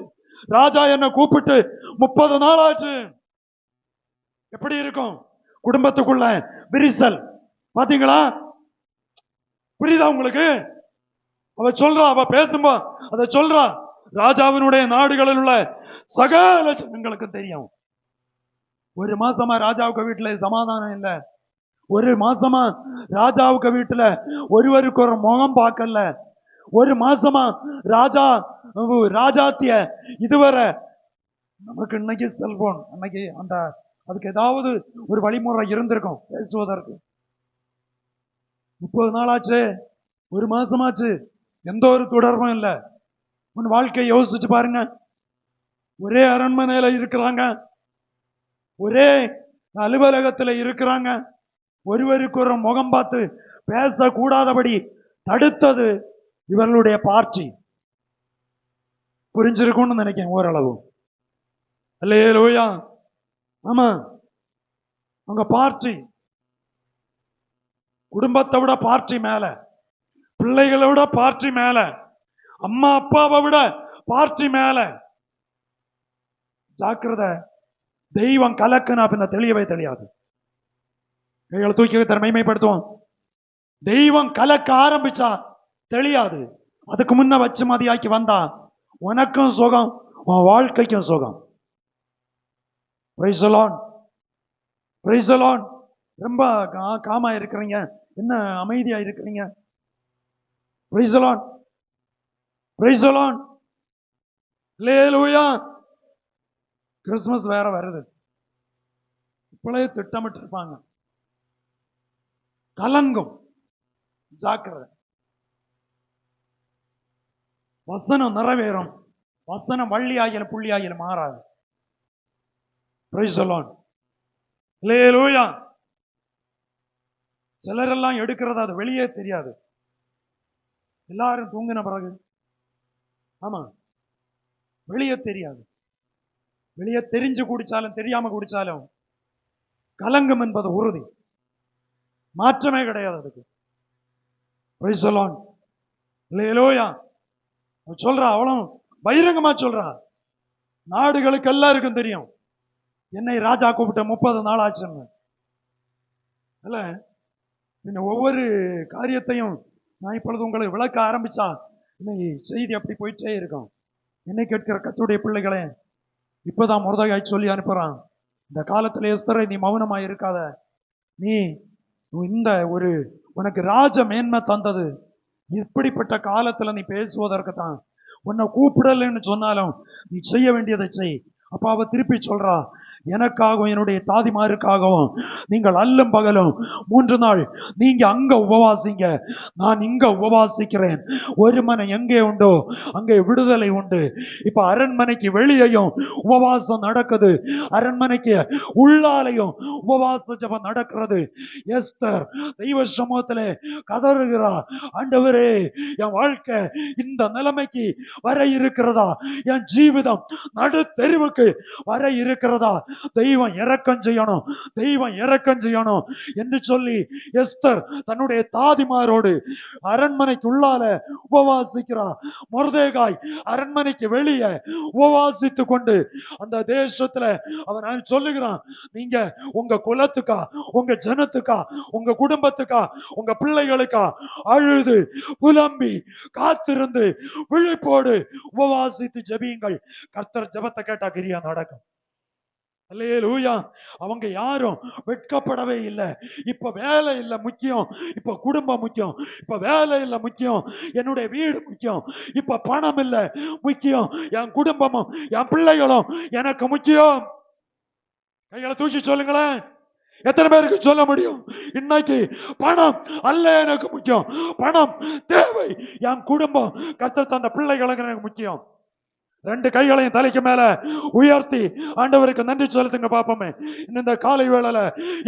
ராஜா என்ன கூப்பிட்டு 30 நாளாச்சு. எப்படி இருக்கும் குடும்பத்துக்குள்ள விரிசல், பாத்தீங்களா? புரியுதா உங்களுக்கு? அவ சொல்றா, அவ பேசும்போ அத சொல்றா, ராஜாவினுடைய நாடுகளில் உள்ள சகல ஜனங்களுக்கு தெரியும். 1 மாசமா ராஜாவுக்கு வீட்டுல சமாதானம் இல்ல, 1 மாசமா ராஜாவுக்கு வீட்டுல ஒருவருக்கு ஒரு முகம் பார்க்கல, 1 மாசமா ராஜாத்திய இதுவரை. நமக்கு இன்னைக்கு செல்போன், அன்னைக்கு அந்த அதுக்கு ஏதாவது ஒரு வழிமுறை இருந்திருக்கும் பேசுவதற்கு. 30 நாளாச்சு, 1 மாசமாச்சு, எந்த ஒரு தொடர்பும் இல்லை. உன் வாழ்க்கையை யோசிச்சு பாருங்க. ஒரே அரண்மனையில இருக்கிறாங்க, ஒரே அலுவலகத்துல இருக்கிறாங்க, ஒருவருக்கு ஒரு முகம் பார்த்து பேசக்கூடாதபடி தடுத்தது இவர்களுடைய பார்ட்டி. புரிஞ்சிருக்கும்னு நினைக்கிறேன் ஓரளவு. அல்லேலூயா. ஆமா, அவங்க பார்ட்டி, குடும்பத்தை விட பார்ட்டி மேல, பிள்ளைகளை விட பார்ட்டி மேல, அம்மா அப்பாவை விட பார்ட்டி மேல. ஜாக்கிரதை, தெய்வம் கலக்குனா பின்ன தெளியவே தெரியாது. கைகளை தூக்கி தன்மைப்படுத்துவோம். தெய்வம் கலக்க ஆரம்பிச்சா தெரியாது. அதுக்கு முன்ன வச்சு மதியாக்கி வந்தா உனக்கும் சுகம், உன் வாழ்க்கைக்கும் சுகம். Price the Lord. Praise the Lord. ரொம்ப காமா இருக்கிறீங்க, என்ன அமைதியா இருக்கிறீங்க? Price the Lord. Praise the Lord. Hallelujah. Christmas வேற வருது, இப்பளே திட்டமிட்டு இருப்பாங்க. கலங்கும், ஜாக்கிரதை. வசனம் நிறைவேறும், வசனம் வள்ளி ஆகிய புள்ளி ஆகிய மாறாது. Price the Lord. அல்லேலூயா. சிலரெல்லாம் எடுக்கிறது அது வெளியே தெரியாது, எல்லாரும் தூங்கின பிறகு. ஆமா, வெளியே தெரியாது. வெளியே தெரிஞ்சு குடிச்சாலும் தெரியாம குடிச்சாலும் கலங்கம் என்பது உறுதி, மாற்றமே கிடையாது அதுக்கு. Praise the Lord. அல்லேலூயா. சொல்றா, அவளும் பகிரங்கமா சொல்றா, நாடுகளுக்கு எல்லாருக்கும் தெரியும் என்னை ராஜா கூப்பிட்ட 30 நாள் ஆச்சுன்னு. இல்ல, ஒவ்வொரு காரியத்தையும் நான் இப்பொழுது உங்களுக்கு விளக்க ஆரம்பிச்சா இன்னைக்கு செய்தி அப்படி போயிட்டே இருக்கும். என்னை கேட்கிற கர்த்தருடைய பிள்ளைகளே, இப்பதான் மொர்தெகாய் சொல்லி அனுப்புறான், இந்த காலத்துல எஸ்தரை நீ மௌனமா இருக்காத, நீ இந்த ஒரு உனக்கு ராஜ மேன்மை தந்தது இப்படிப்பட்ட காலத்துல நீ பேசுவதற்கு தான். உன்னை கூப்பிடலன்னு சொன்னாலும் நீ செய்ய வேண்டியதை செய். அப்ப அவ திருப்பி சொல்றா, எனக்காகவும் என்னுடைய தாதிமாருக்காகவும் நீங்கள் அல்லும் பகலும் 3 நாள் நீங்க அங்க உபவாசிங்க, நான் இங்க உபவாசிக்கிறேன். ஒரு மனம் எங்கே உண்டோ அங்கே விடுதலை உண்டு. இப்ப அரண்மனைக்கு வெளியேயும் உபவாசம் நடக்குது, அரண்மனைக்கு உள்ளாலையும் உபவாச ஜெபம் நடக்கிறது. எஸ்தர் தெய்வ சமூகத்திலே கதறுகிறா, ஆண்டவரே என் வாழ்க்கை இந்த நிலைமைக்கு வர இருக்கிறதா, என் ஜீவிதம் நடு தெருவுக்கு வர இருக்கிறதா, தெய்வம் இரக்கம் செய்யணும், தெய்வம் இரக்கம் செய்யணும் என்று சொல்லி எஸ்தர் தன்னுடைய தாதிமாரோடு அரண்மனைக்கு உள்ளால உபவாசிக்கிறா. மொர்தெகாய் அரண்மனைக்கு வெளியே உபவாசித்துக் கொண்டு அந்த தேசத்துல அவன் சொல்லுகிறான், நீங்க உங்க குலத்துக்கா, உங்க ஜனத்துக்கா, உங்க குடும்பத்துக்கா, உங்க பிள்ளைகளுக்கா அழுது புலம்பி காத்திருந்து விழிப்போடு உபவாசித்து ஜெபியுங்கள், கர்த்தர் ஜெபத்தை கேட்டா கிரியா நடக்கும். அல்லேலூயா. அவங்க யாரும் வெட்கப்படவே இல்லை. இப்ப வேலை இல்லை முக்கியம், இப்ப குடும்பம் முக்கியம், இப்ப வேலை இல்லை முக்கியம், என்னுடைய வீடு முக்கியம், இப்ப பணம் இல்லை முக்கியம், என் குடும்பமும் என் பிள்ளைகளும் எனக்கு முக்கியம். கைகளை தூக்கி சொல்லுங்களேன், எத்தனை பேருக்கு சொல்ல முடியும்? இன்னைக்கு பணம் அல்ல எனக்கு முக்கியம், பணம் தேவை, என் குடும்பம் கர்த்தர் தந்த பிள்ளைகளுக்கு எனக்கு முக்கியம். 2 கைகளையும் தலைக்கு மேல உயர்த்தி ஆண்டவருக்கு நன்றி செலுத்துங்க பாப்போமே. இந்த காலை வேளையில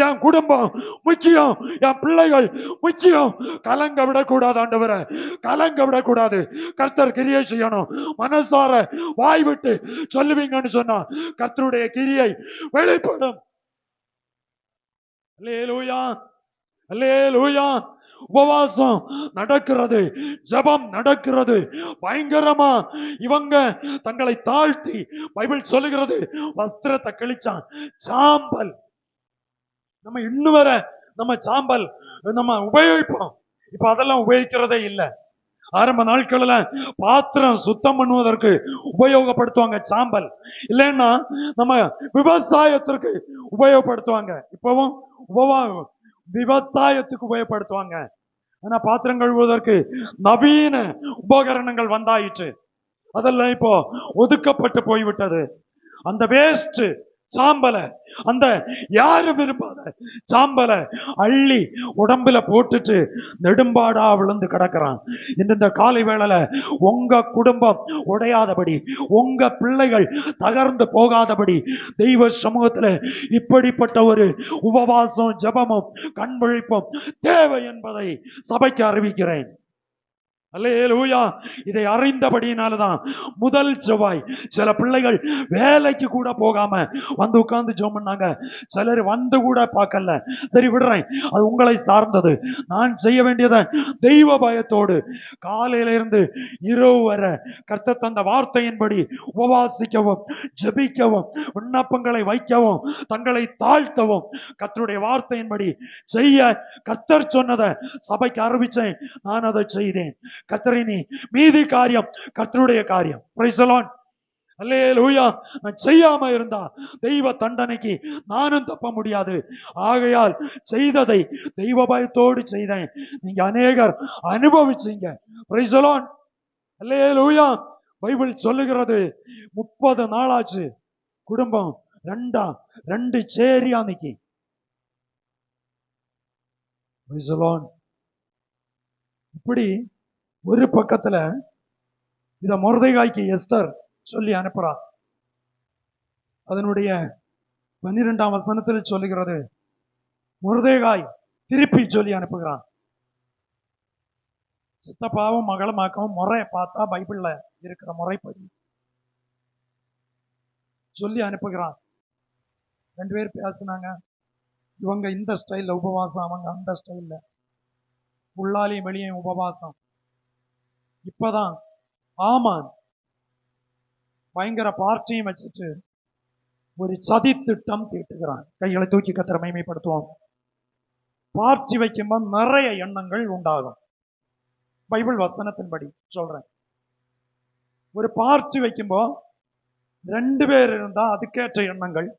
என் குடும்பம் முக்கியம், என் பிள்ளைகள் முக்கியம், கலங்க விடக்கூடாது ஆண்டவரை, கலங்க விடக்கூடாது. கர்த்தர் கிரியை செய்யணும். மனசார வாய் விட்டு சொல்லுவீங்கன்னு சொன்னா கர்த்தருடைய கிரியை வெளிப்படும். அல்லேலூயா, அல்லேலூயா. உபவாசம் நடக்கிறது, ஜெபம் நடக்கிறது பயங்கரமா. இவங்க தங்களை தாழ்த்தி, பைபிள் சொல்லுகிறது வஸ்திரத்தை கிழிச்சான். சாம்பல், நம்ம இன்னும் வர நம்ம சாம்பல் நம்ம உபயோகிப்போம், இப்ப அதெல்லாம் உபயோகிக்கிறதே இல்லை. ஆரம்ப நாட்களில் பாத்திரம் சுத்தம் பண்ணுவதற்கு உபயோகப்படுத்துவாங்க சாம்பல், இல்லைன்னா நம்ம விவசாயத்திற்கு உபயோகப்படுத்துவாங்க. இப்பவும் விவசாயத்துக்கு உபயோகப்படுத்துவாங்க. ஆனா பாத்திரம் கழுவுவதற்கு நவீன உபகரணங்கள் வந்தாயிற்று, அதெல்லாம் இப்போ ஒதுக்கப்பட்டு போய்விட்டது. அந்த வேஸ்ட் சாம்பலை, அந்த யாரு விரும்பாத சாம்பலை அள்ளி உடம்புல போட்டுட்டு நெடும்பாடா விழுந்து கிடக்கிறான். இந்த காலை வேளையில உங்க குடும்பம் உடையாதபடி, உங்க பிள்ளைகள் தகர்ந்து போகாதபடி தெய்வ சமூகத்துல இப்படிப்பட்ட ஒரு உபவாசம் ஜெபமும் கண் விழிப்பும் தேவை என்பதை சபைக்கு அறிவிக்கிறேன். அல்லேலூயா. இதை அறிந்தபடியினாலதான் முதல் செவ்வாய் சில பிள்ளைகள் வேலைக்கு கூட போகாம வந்து உட்கார்ந்து ஜெபம் பண்ணாங்க. சிலர் வந்து கூட பார்க்கல. சரி விடுறேன், அது உங்களை சார்ந்தது. நான் செய்ய வேண்டியதை தெய்வ பயத்தோடு காலையில இருந்து இரவு வரை கர்த்தர் தந்த வார்த்தையின்படி உபவாசிக்கவும் ஜெபிக்கவும் விண்ணப்பங்களை வைக்கவும் தங்களை தாழ்த்தவும் கர்த்தருடைய வார்த்தையின்படி செய்ய கர்த்தர் சொன்னதை சபைக்கு அறிவிச்சேன். நான் அதை செய்தேன். கர்த்தரினி மீதி காரியம் கர்த்தருடைய காரியம். Praise the Lord. அல்லேலூயா. நான் செய்யாம இருந்தா தெய்வ தண்டனைக்கு நானும் தப்ப முடியாது. ஆகையால் செய்ததை தெய்வ பயத்தோடு செய்தேன். நீங்க அநேகர் அனுபவிச்சீங்க. Praise the Lord. Hallelujah. Bible சொல்லுகிறது 30 நாளாச்சு குடும்பம் ரெண்டு சேரியா நிக்கி. Price the Lord. இப்படி ஒரு பக்கத்துல இத மொர்தெகாய்க்கு எஸ்தர் சொல்லி அனுப்புறான். அதனுடைய 12ஆம் வசனத்தில் சொல்லுகிறது, மொர்தெகாய் திருப்பி சொல்லி அனுப்புகிறான். சித்தப்பாவும் மகளமாக்கவும் முறை பார்த்தா பைபிள்ல இருக்கிற முறைப்படி சொல்லி அனுப்புகிறான். 2 பேர் பேசினாங்க. இவங்க இந்த ஸ்டைல்ல உபவாசம், அவங்க அந்த ஸ்டைல்ல உள்ளாலையும் வெளியும் உபவாசம். இப்பதான் ஆமான் பயங்கர பார்ட்டியும் வச்சுட்டு ஒரு சதி திட்டம் தீட்டுகிறான். கைகளை தூக்கி கர்த்தரை மகிமைப்படுத்துவோம். பார்ட்டி வைக்கும்போது நிறைய எண்ணங்கள் உண்டாகும். பைபிள் வசனத்தின்படி சொல்றேன். ஒரு பார்ட்டி வைக்கும்போது 2 பேர் இருந்தா அதுக்கேற்ற எண்ணங்கள்,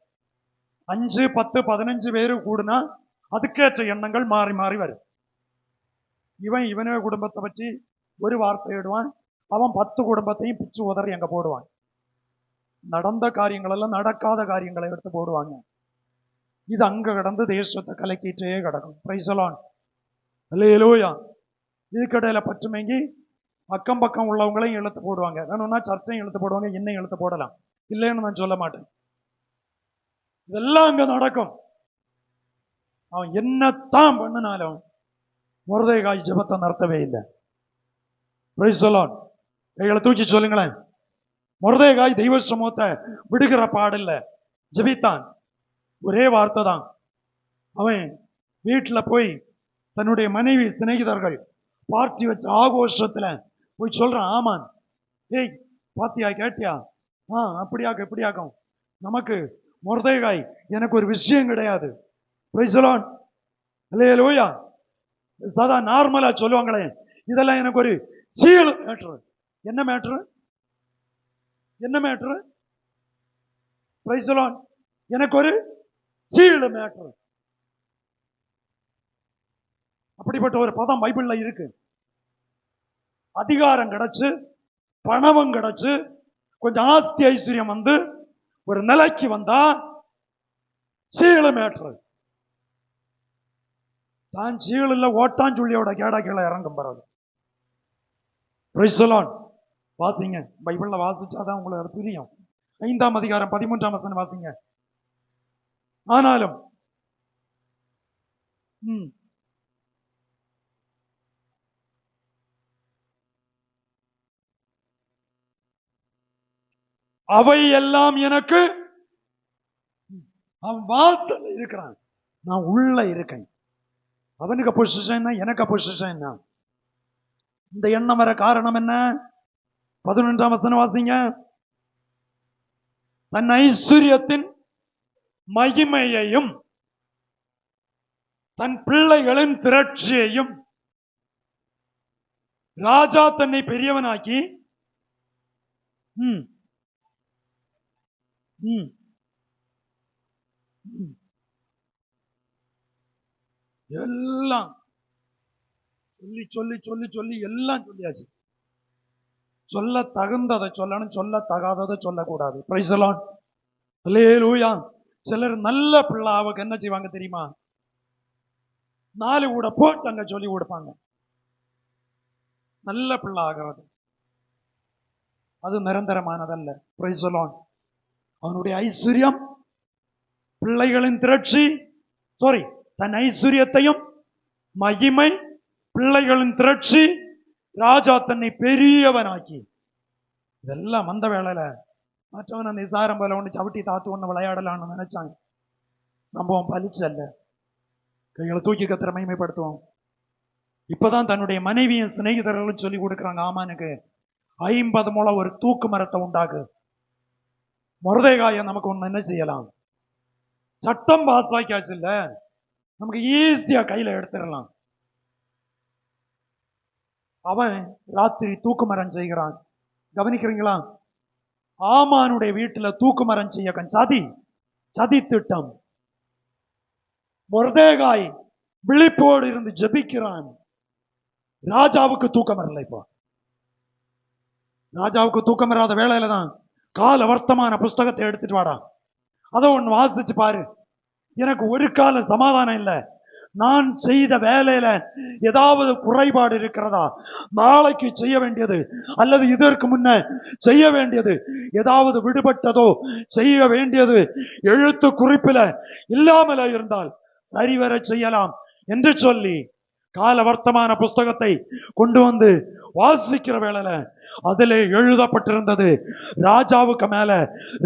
5, 10, 15 பேர் கூடுனா அதுக்கேற்ற எண்ணங்கள் மாறி மாறி வரும். இவனே குடும்பத்தை பற்றி ஒரு வார்த்தை விடுவான், அவன் 10 குடும்பத்தையும் பிச்சு உதறி அங்க போடுவான். நடந்த காரியங்கள் எல்லாம் நடக்காத காரியங்களை எடுத்து போடுவாங்க. இது அங்க கடந்து தேசத்தை கலக்கிட்டே கிடக்கும். Price the Lord. அல்லேலூயா. இதுக்கடையில பற்றுமைங்கி அக்கம் பக்கம் உள்ளவங்களையும் இழுத்து போடுவாங்க. வேணும்னா சர்ச்சையும் இழுத்து போடுவாங்க, என்னையும் இழுத்து போடலாம், இல்லைன்னு நான் சொல்ல மாட்டேன். இதெல்லாம் அங்க நடக்கும். அவன் என்னத்தான் பண்ணினாலும் மொர்தெகாய் ஜெபத்தை நடத்தவே இல்லை. Price the Lord. கைகளை தூக்கி சொல்லுங்களேன். மொர்தெகாய் தெய்வ சமூகத்தை விடுகிற பாடில்ல, ஜெபித்தான். ஒரே வார்த்தை தான். அவன் வீட்டுல போய் தன்னுடைய மனைவி சிநேகிதர்கள் பார்ட்டி வச்ச ஆகோஷத்துல போய் சொல்றான், ஆமான், ஏய் பாத்தியா, கேட்டியா, அப்படியாக்கும் இப்படியாக்கும், நமக்கு மொர்தெகாய் எனக்கு ஒரு விஷயம் கிடையாது. Praise the Lord. அல்லேலூயா. சதா நார்மலா சொல்லுவாங்களே, இதெல்லாம் எனக்கு ஒரு சீல் மேட்ரு. என்ன மேட்ரு? என்ன மேட்ரு? Praise the Lord. எனக்கு ஒரு சீல் மேட்ரு. அப்படிப்பட்ட ஒரு பதம் பைபிள்ல இருக்கு. அதிகாரம் கிடைச்சு, பணம் கிடைச்சு, கொஞ்சம் ஆஸ்தி ஐஸ்வர்யம் வந்து ஒரு நிலைக்கு வந்தா சீல மேட்ரு. தான் சீல் இல்ல, ஓட்டாஞ்சுள்ளியோட கேடா கீழே இறங்கும் பிறகு. Price the Lord. வாசிங்க, பைபிள்ல வாசிச்சாதான் உங்களுக்கு அது புரியும். 5ஆம் அதிகாரம் 13ஆம் வசனம் வாசிங்க. ஆனாலும் அவை எல்லாம் எனக்கு, அவன் வாசல் இருக்கிறான், நான் உள்ள இருக்கேன். அவனுக்கு பொசிஷன், எனக்கு பொசிஷன். இந்த எண்ணம் வர காரணம் என்ன? 11ஆம் வசனம் வாசிங்க. தன் ஐஸ்வர்யத்தின் மகிமையையும் தன் பிள்ளைகளின் திரட்சியையும் ராஜா தன்னை பெரியவனாக்கி எல்லாம் சொல்லி சொல்லி சொல்லி சொல்லி எல்லாம் சொல்லியாச்சு. சொல்ல தகுந்ததை சொல்லணும், சொல்ல தகாததை சொல்லக்கூடாது. Praise the Lord. அல்லேலூயா. சிலர் நல்ல பிள்ளாவுக்கு என்ன செய்வாங்க தெரியுமா? 4 கூட போட்டு அங்க சொல்லி கொடுப்பாங்க. நல்ல பிள்ளை ஆகிறது அது நிரந்தரமானதல்ல. Price the Lord. அவனுடைய ஐஸ்வர்யம், பிள்ளைகளின் திரட்சி, தன் ஐஸ்வர்யத்தையும் மகிமை, பிள்ளைகளின் திரட்சி, ராஜா தன்னை பெரியவனாக்கி. இதெல்லாம் வந்த வேளையில மற்றவன் அந்த நிசாரம் போல ஒன்று சவிட்டி தாத்து ஒன்று விளையாடலான்னு நினைச்சாங்க. சம்பவம் பலிச்சல்ல. கைகளை தூக்கி கத்திர மகிமைப்படுத்துவோம். இப்பதான் தன்னுடைய மனைவியின் சிநேகிதர்களும் சொல்லி கொடுக்குறாங்க, ஆமானுக்கு 50 முழம் ஒரு தூக்கு மரத்தை உண்டாக்கு. மொர்தெகாயை நமக்கு ஒண்ணு என்ன செய்யலாம்? சட்டம் பாஸ் ஆக்கியாச்சு இல்ல, நமக்கு ஈஸியா கையில எடுத்துடலாம். அவன் ராத்திரி தூக்கு மரம் செய்கிறான். கவனிக்கிறீங்களா? ஆமானுடைய வீட்டுல தூக்கு மரம் செய்ய சதி திட்டம். மொர்தெகாய் விழிப்போடு இருந்து ஜெபிக்கிறான். ராஜாவுக்கு தூக்கம் வரல. இப்போ ராஜாவுக்கு தூக்கம் வராத வேளையில தான் கால வர்த்தமான புஸ்தகத்தை எடுத்துட்டு வாடா, அதை ஒண்ணு வாசிச்சு பாரு. எனக்கு ஒரு கால சமாதானம் இல்லை. நான் செய்த வேலையில ஏதாவது குறைபாடு இருக்கிறதா, நாளைக்கு செய்ய வேண்டியது அல்லது இதற்கு முன்ன செய்ய வேண்டியது ஏதாவது விடுபட்டதோ, செய்ய வேண்டியது எழுத்து குறிப்பில இல்லாமல இருந்தால் சரிவர செய்யலாம் என்று சொல்லி கால வர்த்தமான புஸ்தகத்தை கொண்டு வந்து வாசிக்கிற வேளையில அதிலே எழுதப்பட்டிருந்தது, ராஜாவுக்கு மேல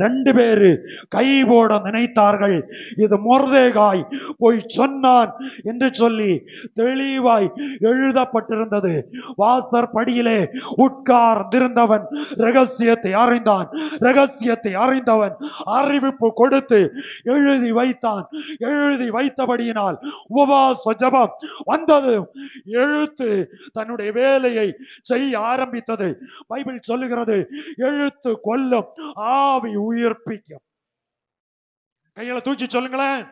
2 பேரு கை போட நினைத்தார்கள். இது மொர்தெகாய் போய் சொன்னான் என்று சொல்லி தெளிவாய் எழுதப்பட்டிருந்தது. வாசற்படியிலே உட்கார்ந்திருந்தவன் ரகசியத்தை அறிந்தான். ரகசியத்தை அறிந்தவன் அறிவிப்பு கொடுத்து எழுதி வைத்தான். எழுதி வைத்தபடியினால் உபவாச ஜெபம் வந்தது. எழுத்து தன்னுடைய வேலையை செய்ய ஆரம்பித்தது. பைபிள் சொல்லுகிறது, எழுத்து கொல்லும், ஆவி உயிர்ப்பிக்கும். கையில தூக்கி சொல்லுங்களேன்.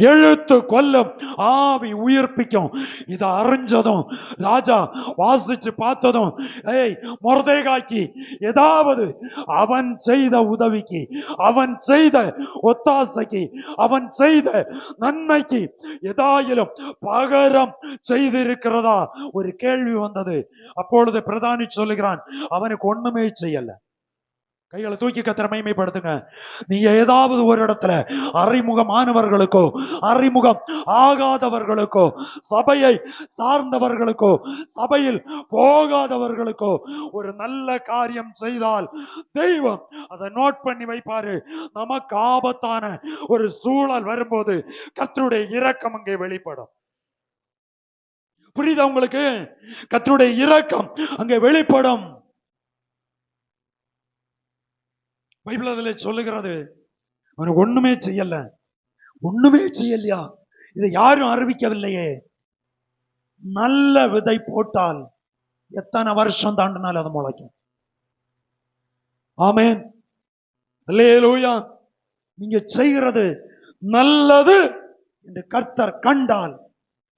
எழுத்து கொல்லும், ஆவி உயிர்ப்பிக்கும். இதை அறிஞ்சதும் ராஜா வாசிச்சு பார்த்ததும், ஏய் மொர்தெகாய்க்கு ஏதாவது அவன் செய்த உதவிக்கு, அவன் செய்த ஒத்தாசைக்கு, அவன் செய்த நன்மைக்கு ஏதாயிலும் பகரம் செய்திருக்கிறதா ஒரு கேள்வி வந்தது. அப்பொழுது பிரதானி சொல்லுகிறான், அவனுக்கு ஒண்ணுமே செய்யல. கைகளை தூக்கி கத்தரை மகிமைப்படுத்துங்க. நீங்க ஏதாவது ஒரு இடத்துல அறிமுகமானவர்களுக்கோ அறிமுகம் ஆகாதவர்களுக்கோ சபையை சார்ந்தவர்களுக்கோ சபையில் போகாதவர்களுக்கோ ஒரு நல்ல காரியம் செய்தால் தெய்வம் அதை நோட் பண்ணி வைப்பாரு. நமக்கு ஆபத்தான ஒரு சூழல் வரும்போது கர்த்தருடைய இரக்கம் அங்கே வெளிப்படும். புரியுதா உங்களுக்கு? கர்த்தருடைய இரக்கம் அங்கே வெளிப்படும். பைபிள் அதில் சொல்லுகிறது, அவனுக்கு ஒண்ணுமே செய்யல. ஒண்ணுமே செய்யலையா? இதை யாரும் அறிவிக்கவில்லையே. நல்ல விதை போட்டால் எத்தனை வருஷம் தாண்டினாலும் அது முளைக்கும். ஆமென், அல்லேலூயா. நீங்க செய்கிறது நல்லது என்று கர்த்தர் கண்டால்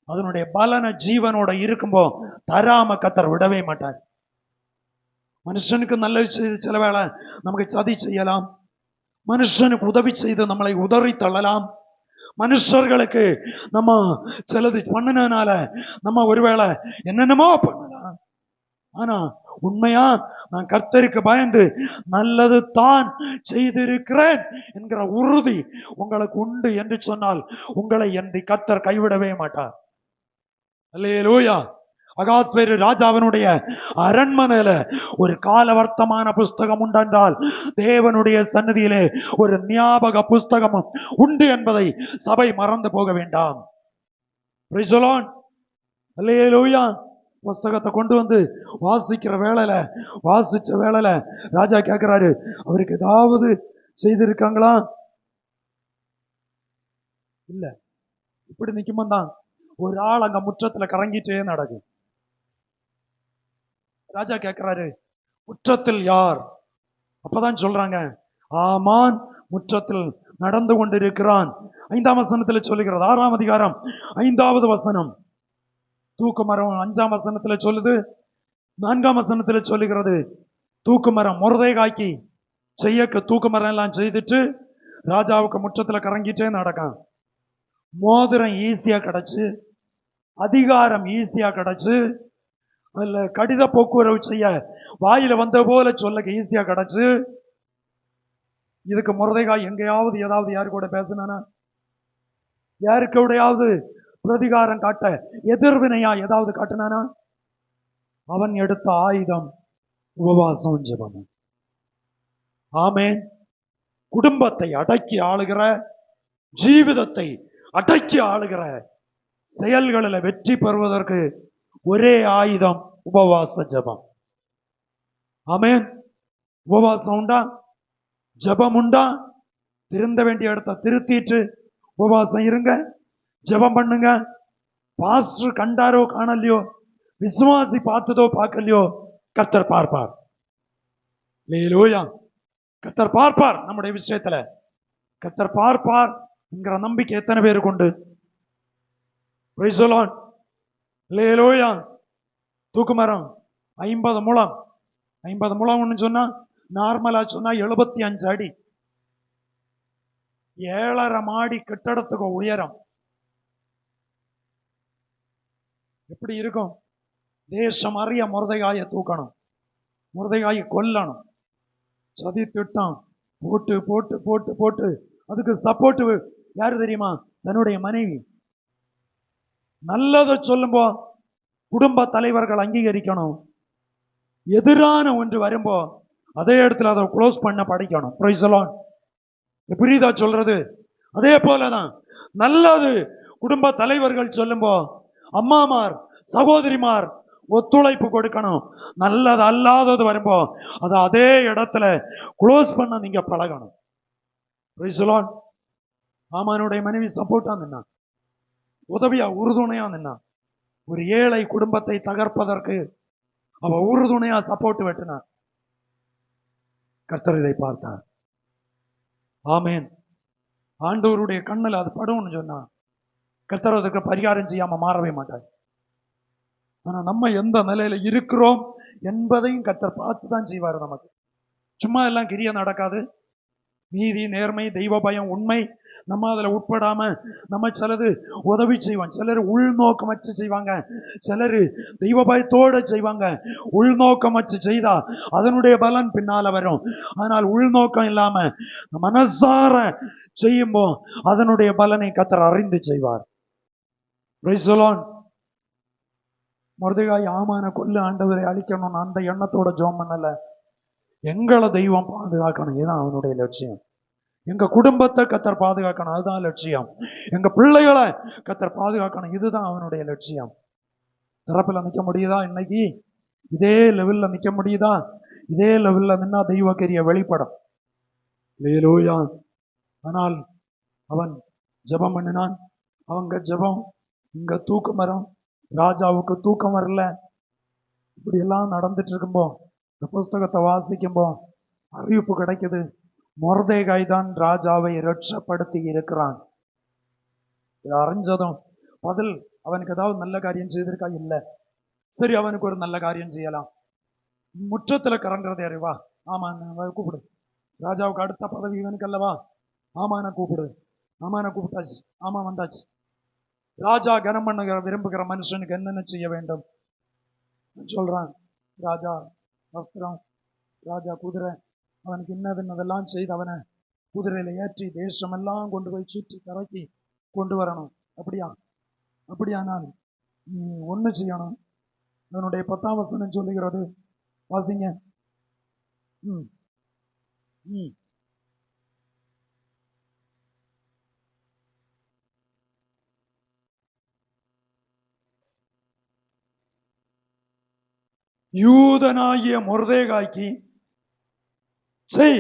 அதனுடைய பலன ஜீவனோட இருக்கும்போ தராம கர்த்தர் விடவே மாட்டார். மனுஷனுக்கு நல்லது செய்து சில வேளை நமக்கு சதி செய்யலாம், மனுஷனுக்கு உதவி செய்து நம்மளை உதறி தள்ளலாம், மனுஷர்களுக்கு நம்ம சிலது பண்ணனால நம்ம ஒருவேளை என்னென்னமோ பண்ணலாம். ஆனா உண்மையா நான் கர்த்தருக்கு பயந்து நல்லது தான் செய்திருக்கிறேன் என்கிற உறுதி உங்களுக்கு உண்டு என்று சொன்னால் உங்களை என்று கர்த்தர் கைவிடவே மாட்டார். அல்லேலூயா. அகாஸ்வேரு ராஜாவினுடைய அரண்மனையில ஒரு காலவர்த்தமான புஸ்தகம் உண்டென்றால் தேவனுடைய சன்னதியிலே ஒரு ஞாபக புஸ்தகமும் உண்டு என்பதை சபை மறந்து போக வேண்டாம். Praise the Lord. அல்லேலூயா. புஸ்தகத்தை கொண்டு வந்து வாசிக்கிற வேளையில வாசிச்ச வேளையில ராஜா கேட்கிறாரு, அவருக்கு ஏதாவது செய்திருக்காங்களா? இல்ல. இப்படி நிக்குமா தான் ஒரு ஆள் அங்க முற்றத்துல கறங்கிட்டே நடக்கும். ராஜா கேட்கிறாரு, முற்றத்தில் யார்? அப்பதான் சொல்றாங்க, ஆமான் முற்றத்தில் நடந்து கொண்டிருக்கிறான். 5ஆம் வசனத்துல சொல்லுகிறது, 6ஆம் அதிகாரம் 5வது வசனம். தூக்குமரம் 5ஆம் வசனத்துல சொல்லுது, 4ஆம் வசனத்துல சொல்லுகிறது, தூக்குமரம் மொர்தெகாய்க்கு செய்யக்க தூக்குமரம் எல்லாம் செய்துட்டு ராஜாவுக்கு முற்றத்துல கறங்கிட்டே நடக்கான். மோதிரம் ஈஸியா கிடைச்சு, அதிகாரம் ஈஸியா கிடைச்சு, அதுல கடித போக்குவரவு செய்ய வாயில வந்த போல சொல்ல ஈஸியா கிடைச்சு. இதுக்கு மொர்தெகாய் எங்கேயாவது ஏதாவது யாரு கூட பேசினானா? யாருக்கூடையாவது பிரதிகாரம் காட்ட எதிர்வினையா ஏதாவது காட்டினானா? அவன் எடுத்த ஆயுதம் உபவாசம், ஜெபம். ஆமென். குடும்பத்தை அடக்கி ஆளுகிற, ஜீவிதத்தை அடக்கி ஆளுகிற செயல்களில் வெற்றி பெறுவதற்கு ஒரே ஆயுதம் உபவாச ஜெபம். ஆமென். உபவாசம் உண்டா? ஜெபம் உண்டா? திருந்த வேண்டிய இடத்தை திருத்திட்டு உபவாசம் இருங்க, ஜெபம் பண்ணுங்க. பாஸ்டர் கண்டாரோ காணலையோ, விசுவாசி பார்த்ததோ பார்க்கலையோ, கர்த்தர் பார்ப்பார். அல்லேலூயா. கர்த்தர் பார்ப்பார். நம்முடைய விஷயத்துல கர்த்தர் பார்ப்பார் என்கிற நம்பிக்கை எத்தனை பேருக்கு உண்டு? Price the Lord. அல்லேலூயா. தூக்குமரம் 50 முழம். 50 முழம்னு சொன்னா நார்மலா சொன்னா 75 அடி. 7.5 மாடி கட்டடத்துக்கு உயரம். எப்படி இருக்கும்? தேசம் அறிய மொர்தெகாயை தூக்கணும், மொர்தெகாயை கொல்லணும். சதி திட்டம் போட்டு போட்டு போட்டு போட்டு அதுக்கு சப்போர்ட் யாரு தெரியுமா? தன்னுடைய மனைவி. நல்லதை சொல்லும்போ குடும்ப தலைவர்கள் அங்கீகரிக்கணும், எதிரான ஒன்று வரும்போ அதே இடத்துல அதை க்ளோஸ் பண்ண படிக்கணும். Price the Lord. புரியுதா சொல்றது? அதே போலதான் நல்லது குடும்ப தலைவர்கள் சொல்லும்போ அம்மாமார் சகோதரிமார் ஒத்துழைப்பு கொடுக்கணும். நல்லது அல்லாதது வரும்போ அதை அதே இடத்துல க்ளோஸ் பண்ண நீங்க பழகணும். Price the Lord. ஆமானுடைய மனைவி சப்போர்ட்டா நின்னா, உதவியா உறுதுணையா நின்னா. ஒரு ஏழை குடும்பத்தை தகர்ப்பதற்கு அவ உறுதுணையா சப்போர்ட் வெட்டினார். கர்த்தர் இதை பார்த்தார். ஆமென். ஆண்டவருடைய கண்ணில் அது படும்னு சொன்னா கர்த்தர் அதுக்கு பரிகாரம் செய்யாம மாறவே மாட்டார். ஆனா நம்ம எந்த நிலையில இருக்கிறோம் என்பதையும் கர்த்தர் பார்த்து தான் செய்வார். நமக்கு சும்மா எல்லாம் கிரியா நடக்காது. நீதி, நேர்மை, தெய்வ பயம், உண்மை நம்ம அதுல உட்படாம நம்ம சிலது உதவி செய்வோம். சிலர் உள்நோக்கம் வச்சு செய்வாங்க, சிலர் தெய்வ பயத்தோட செய்வாங்க. உள்நோக்கம் வச்சு செய்தா அதனுடைய பலன் பின்னால வரும். ஆனால் உள்நோக்கம் இல்லாம மனசார செய்யும்போ அதனுடைய பலனை கர்த்தர் அறிந்து செய்வார். Price the Lord. மொர்தெகாய் ஆமான கொல்லு ஆண்டவரை அழிக்கணும் அந்த எண்ணத்தோட ஜெபம் பண்ணல. எங்களை தெய்வம் பாதுகாக்கணும், இதுதான் அவனுடைய லட்சியம். எங்க குடும்பத்தை கர்த்தர் பாதுகாக்கணும், அதுதான் லட்சியம். எங்க பிள்ளைகளை கர்த்தர் பாதுகாக்கணும், இதுதான் அவனுடைய லட்சியம். திறப்பில் நிற்க முடியுதா? இன்னைக்கு இதே லெவல்ல நிற்க முடியுதா? இதே லெவல்ல நின்னா தெய்வக்கரிய வெளிப்படும். அல்லேலூயா. ஆனால் அவன் ஜெபம் பண்ணினான். அவங்க ஜெபம், இங்க தூக்கம் வரும், ராஜாவுக்கு தூக்கம் வரல. இப்படி எல்லாம் நடந்துட்டு இருக்கும்போ இந்த புஸ்தகத்தை வாசிக்கும்போ அறிவிப்பு கிடைக்குது, மொர்தெகாய் தான் ராஜாவை இரட்சப்படுத்தி இருக்கிறான். இதை அறிஞ்சதும் பதில், அவனுக்கு ஏதாவது நல்ல காரியம் செய்திருக்கா? இல்லை. சரி, அவனுக்கு ஒரு நல்ல காரியம் செய்யலாம். முற்றத்துல கறங்குறது அறிவா, ஆமா கூப்பிடு. ராஜாவுக்கு அடுத்த பதவி இவனுக்கு அல்லவா, ஆமான கூப்பிடு. ஆமான கூப்பிட்டாச்சு, ஆமா வந்தாச்சு. ராஜா கனம் பண்ண விரும்புகிற மனுஷனுக்கு என்னென்ன செய்ய வேண்டும் சொல்றான். ராஜா வஸ்திரம், ராஜா குதிரை, அவனுக்கு இன்னதெல்லாம் செய்து அவனை குதிரையில ஏற்றி தேசமெல்லாம் கொண்டு போய் சுற்றி கரைக்கி கொண்டு வரணும். அப்படியானால் நீ ஒண்ணு செய்யணும். அவனுடைய 10ஆம் வசனம் சொல்லுகிறது, வாசிங்க. யூதனாகிய மொர்தெகாய்க்கு செய்,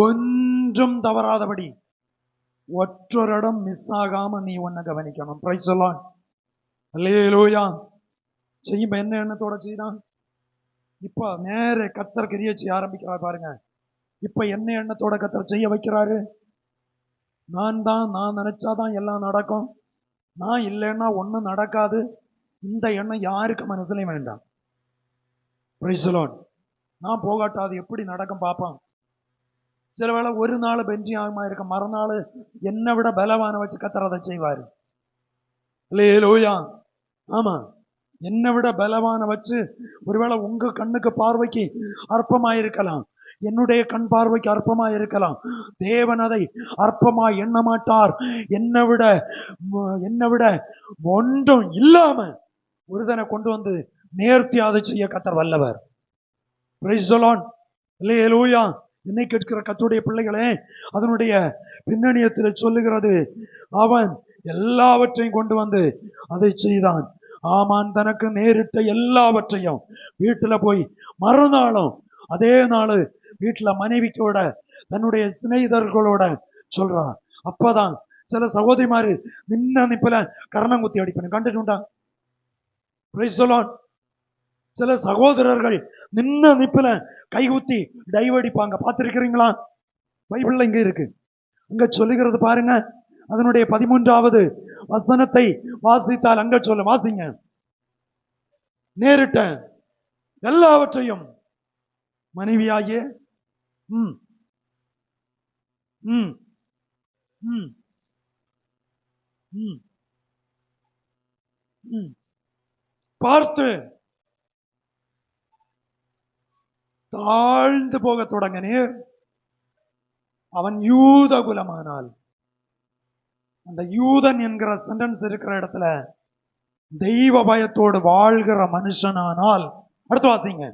ஒன்றும் தவறாதபடி, ஒற்றொரிடம் மிஸ் ஆகாம நீ ஒன்ன கவனிக்கணும். Praise the Lord. அல்லேலூயா. செய்யும் என்ன எண்ணத்தோட செய்தான்? இப்ப நேர கர்த்தர் கிரியை செய்ய ஆரம்பிக்கிறார் பாருங்க. இப்ப என்ன எண்ணத்தோட கர்த்தர் செய்ய வைக்கிறாரு? நான் நினைச்சாதான் எல்லாம் நடக்கும், நான் இல்லைன்னா ஒண்ணும் நடக்காது. இந்த எண்ணம் யாருக்கு மனசுலயும் வேண்டாம். Praise the Lord. நான் போகாட்டாது எப்படி நடக்கும் பாப்பான். சில வேளை ஒரு நாள் பெஞ்சியாகமா இருக்க, மறுநாள் என்னை விட பலவான வச்சு கர்த்தர் அதை செய்வாரு. அல்லேலூயா. ஆமா, என்னை விட பலவான வச்சு ஒருவேளை உங்க கண்ணுக்கு பார்வைக்கு அற்பமாயிருக்கலாம், என்னுடைய கண் பார்வைக்கு அற்பமா இருக்கலாம். தேவன் அதை அற்பமா எண்ண மாட்டார். என்னை விட ஒன்றும் இல்லாம ஒருதனை கொண்டு வந்து நேர்த்தி அதை செய்ய கர்த்தர் வல்லவர். Praise the Lord. அல்லேலூயா. என்னை கேட்கிற கர்த்தருடைய பிள்ளைகளே, அதனுடைய பின்னணியத்தில் சொல்லுகிறது, அவன் எல்லாவற்றையும் கொண்டு வந்து அதை செய்தான். ஆமான் தனக்கு நேரிட்ட எல்லாவற்றையும் வீட்டுல போய் மறுநாளும் அதே நாள் வீட்டுல மனைவிக்கோட தன்னுடைய சிநேகிதர்களோட சொல்றான். அப்பதான் சில சகோதரிமாரு நின்ன நிப்பில கரணங்குத்தி அடிப்பேன் கண்டுட்டா. Price the Lord. சில சகோதரர்கள் நின்ன நிப்பில கைகுத்தி டைவடிப்பாங்க, பார்த்திருக்கிறீங்களா? பைபிள்ல இங்க இருக்கு. அங்க சொல்லுகிறது பாருங்க, அதனுடைய 13வது வசனத்தை வாசித்தால் அங்க சொல்ல, வாசிங்க. நேரிட்ட எல்லாவற்றையும் மனைவியாகிய பார்த்து தாழ்ந்து போக தொடங்கினீர். அவன் யூத குலமானால், அந்த யூதன் என்கிற சென்டென்ஸ் இருக்கிற இடத்துல தெய்வ பயத்தோடு வாழ்கிற மனுஷனானால், அடுத்து வாசிங்க.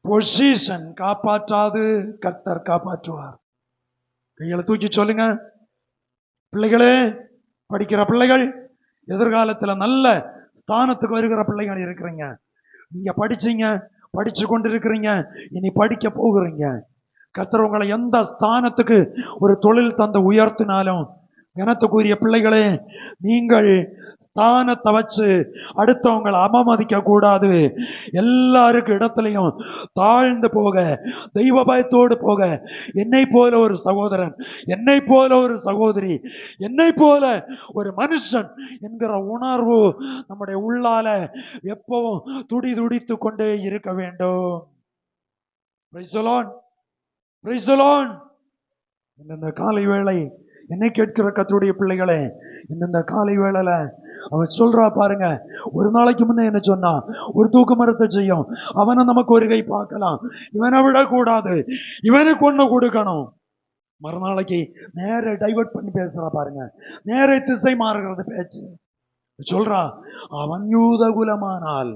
பொசிஷன் காப்பாற்றாது, கர்த்தர் காப்பாற்றுவார். கையில தூக்கி சொல்லுங்க. பிள்ளைகளே, படிக்கிற பிள்ளைகள், எதிர்காலத்துல நல்ல ஸ்தானத்துக்கு வருகிற பிள்ளைகள் இருக்கிறீங்க. நீங்க படிச்சீங்க, படிச்சு கொண்டு இருக்கிறீங்க, இனி படிக்க போகிறீங்க. கர்த்தர் உங்களை எந்த ஸ்தானத்துக்கு ஒரு தொழில் தந்து உயர்த்தினாலும் கனத்துக்குரிய பிள்ளைகளே, நீங்கள் ஸ்தானத்தை வச்சு அடுத்தவங்களை அவமதிக்க கூடாது. எல்லாருக்கும் இடத்துலையும் தாழ்ந்து போக, தெய்வ பயத்தோடு போக, என்னை போல ஒரு சகோதரன், என்னை போல ஒரு சகோதரி, என்னை போல ஒரு மனுஷன் என்கிற உணர்வு நம்முடைய உள்ளால எப்பவும் துடி துடித்து கொண்டே இருக்க வேண்டும். Praise the Lord. Praise the Lord. இந்த காலை வேளை என்னை கேட்கிற கர்த்தருடைய பிள்ளைகளே, இந்த காலை வேளையில அவன் சொல்றா பாருங்க, ஒரு நாளைக்கு முன்ன என்ன சொன்னா, ஒரு தூக்கு மரத்தை செய்யும், அவனை நமக்கு ஒரு கை பார்க்கலாம், இவனை விடக்கூடாது, இவனுக்கு ஒண்ணு கொடுக்கணும். மறுநாளைக்கு நேர டைவர்ட் பண்ணி பேசுறா பாருங்க, நேர திசை மாறுகிறது பேச்சு. சொல்றா, அவன் யூத குலமானால்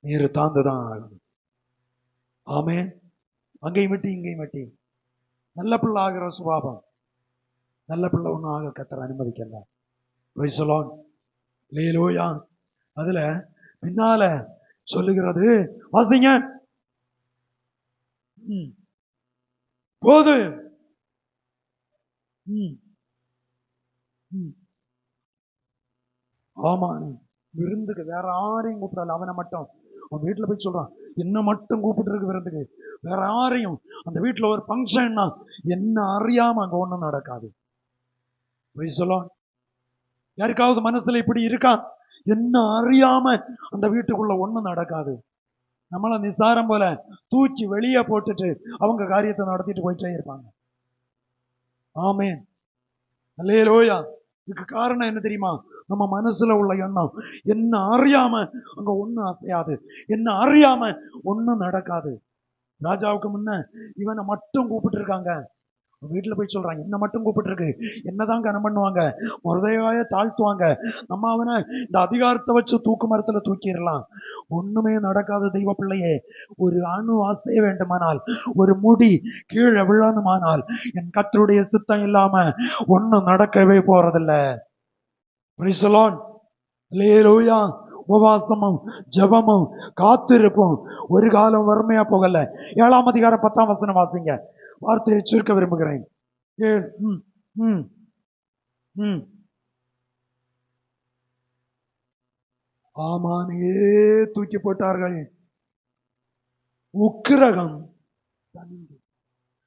நீர் தாந்துதான் ஆகணும். ஆமே, அங்கேயும் வெட்டி இங்கேயும் வெட்டி. நல்ல பிள்ளை ஆகிற சுபாவம், நல்ல பிள்ளை ஒன்றும் ஆக கர்த்தர் அனுமதிக்கல. Price the Lord. அல்லேலூயா. அதுல பின்னால சொல்லுகிறது, வாசிங்க. போது ஆமா, விருந்துக்கு வேற யாரையும் கூப்பிடல, அவனை மட்டும். அவன் வீட்டுல போய் சொல்றான், என்ன மட்டும் கூப்பிட்டு இருக்கு விருந்துக்கு, வேற யாரையும். அந்த வீட்டுல ஒரு பங்கன்னா என்ன அறியாம அங்க ஒண்ணும் நடக்காது. யாருக்காவது மனசுல இப்படி இருக்கா? என்ன அறியாம அந்த வீட்டுக்குள்ள ஒண்ணும் நடக்காது. நம்மள நிசாரம் போல தூக்கி வெளியே போட்டுட்டு அவங்க காரியத்தை நடத்திட்டு போயிட்டே இருப்பாங்க. ஆமென். அல்லேலூயா. இதுக்கு காரணம் என்ன தெரியுமா? நம்ம மனசுல உள்ள எண்ணம், என்ன அறியாம அங்க ஒண்ணும் அசையாது, என்ன அறியாம ஒண்ணும் நடக்காது. ராஜாவுக்கு முன்ன இவனை மட்டும் கூப்பிட்டு இருக்காங்க. வீட்டுல போய் சொல்றாங்க, என்ன மட்டும் கூப்பிட்டு இருக்கு, என்னதான் கனம் பண்ணுவாங்க, முறையாய தாழ்த்துவாங்க, நம்ம அவனை இந்த அதிகாரத்தை வச்சு தூக்கு மரத்துல தூக்கிடலாம். ஒண்ணுமே நடக்காத தெய்வ பிள்ளையே, ஒரு அணு அசைய வேண்டுமானால், ஒரு முடி கீழே விழணுமானால், என் கர்த்தருடைய சித்தம் இல்லாம ஒண்ணும் நடக்கவே போறதில்ல. Price the Lord. அல்லேலூயா. உபவாசமும் ஜெபமும் காத்திருப்பும் ஒரு காலம் வறுமையா போகல. 7ஆம் அதிகாரம் 10ஆம் வசனம் வாசிங்க. வார்த்தையை சுருக்க விரும்புகிறேன். ஆமானே தூக்கி போட்டார்கள். உக்கிரகம் தணிந்து.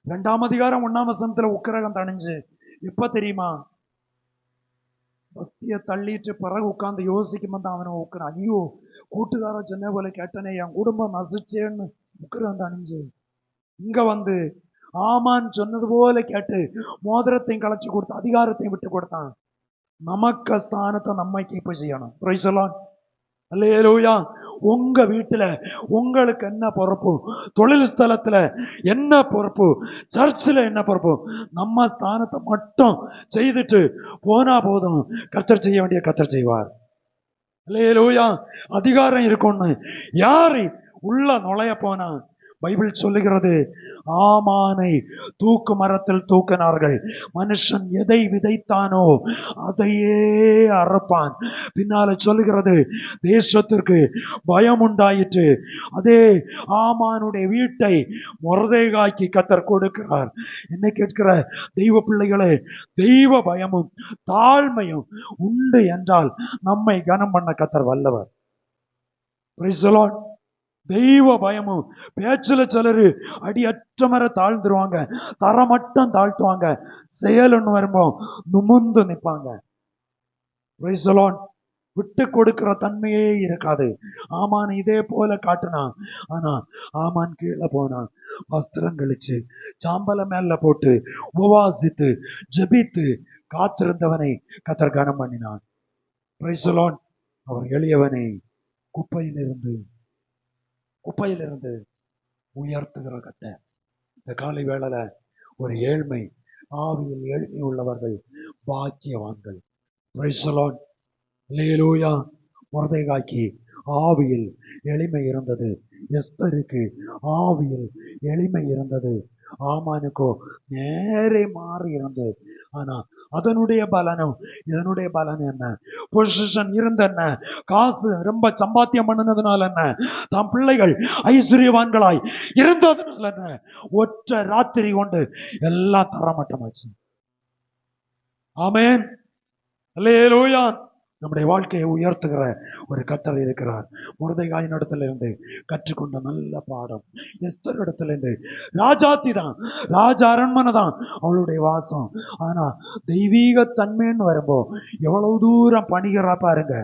2ஆம் அதிகாரம் 1ஆம் வசனத்துல உக்கிரகம் தணிஞ்சு எப்ப தெரியுமா? பஸ்திய தள்ளிட்டு பிறகு உட்கார்ந்து யோசிக்கும் போது அவனை உக்கிரம், ஐயோ கூட்டுக்கார சொன்ன போல கேட்டனே, என் குடும்பம் நசிச்சேன்னு உக்கிரம் தணிஞ்சு. இங்க வந்து ஆமான் சொன்னது போல கேட்டு மோதிரத்தையும் களைச்சு கொடுத்து அதிகாரத்தையும் விட்டு கொடுத்தான். நமக்கு ஸ்தானத்தை நம்ம கீப் செய்யணும். Praise the Lord. அல்லேலூயா. உங்க வீட்டுல உங்களுக்கு என்ன பொறுப்பு, தொழில் ஸ்தலத்துல என்ன பொறுப்பு, சர்ச்சில் என்ன பொறுப்பு, நம்ம ஸ்தானத்தை மட்டும் செய்துட்டு போனா போதும். கர்த்தர் செய்ய வேண்டிய கர்த்தர் செய்வார். அல்லேலூயா. அதிகாரம் இருக்கும்னு யாரு உள்ள நுழைய போனா, பைபிள் சொல்லுகிறது, ஆமானை தூக்கு மரத்தில் தூக்கினார்கள். மனுஷன் எதை விதைத்தானோ அதையே அறுப்பான். பின்னால சொல்லுகிறது, தேசத்திற்கு பயம் உண்டாயிற்று. அதே ஆமானுடைய வீட்டை மொர்தெகாய்க்கு கர்த்தர் கொடுக்கிறார். என்ன கேட்கிற தெய்வ பிள்ளைகளே, தெய்வ பயமும் தாழ்மையும் உண்டு என்றால் நம்மை கனம் பண்ண கர்த்தர் வல்லவர். Praise the Lord. தெய்வ பயமும். பேச்சுல சிலரு அடியற்ற மர தாழ்ந்துருவாங்க, தர மட்டும் தாழ்த்துவாங்க, செயல்னு வரும்போது நுமுந்து நிற்பாங்க. Price the Lord. விட்டு கொடுக்கிற தன்மையே இருக்காது. ஆமான் இதே போல காட்டுனான். ஆனா ஆமான் கீழே போனான், வஸ்திரம் கழிச்சு சாம்பல மேல போட்டு உபவாசித்து ஜெபித்து காத்திருந்தவனை கர்த்தர் கனம் பண்ணினான். Price the Lord. அவர் எளியவனை குப்பையிலிருந்து உயர்த்துகிற கர்த்தர். இந்த காலை வேளையில ஒரு ஏழ்மை, ஆவியில் எளிமை உள்ளவர்கள் பாக்கியவான்கள். Price the Lord. அல்லேலூயா. மொர்தெகாய்க்கு ஆவியில் எளிமை இருந்தது, எஸ்தருக்கு ஆவியில் எளிமை இருந்தது, ஆமானுக்கோ நேரே மாறி இருந்தது. ஆனா அதனுடைய பலனும் இதனுடைய பலன் என்ன? பொசிஷன் இருந்த என்ன, காசு ரொம்ப சம்பாத்தியம் பண்ணதுனால என்ன, தம் பிள்ளைகள் ஐஸ்வர்யவான்களாய் இருந்ததுனால என்ன, ஒற்றை ராத்திரி கொண்டு எல்லாம் தரமட்டமாச்சு. ஆமென். அல்லேலூயா. நம்முடைய வாழ்க்கையை உயர்த்துகிற ஒரு கர்த்தர் இருக்கிறார். மொர்தெகாயின் இடத்துல இருந்து கற்றுக்கொண்ட நல்ல பாடம். எஸ்தர் இடத்துல இருந்து ராஜாத்தி தான், ராஜ அரண்மனை தான் அவளுடைய வாசம். ஆனா தெய்வீக தன்மைன்னு வரும்போ எவ்வளவு தூரம் பணிகிறா பாருங்க.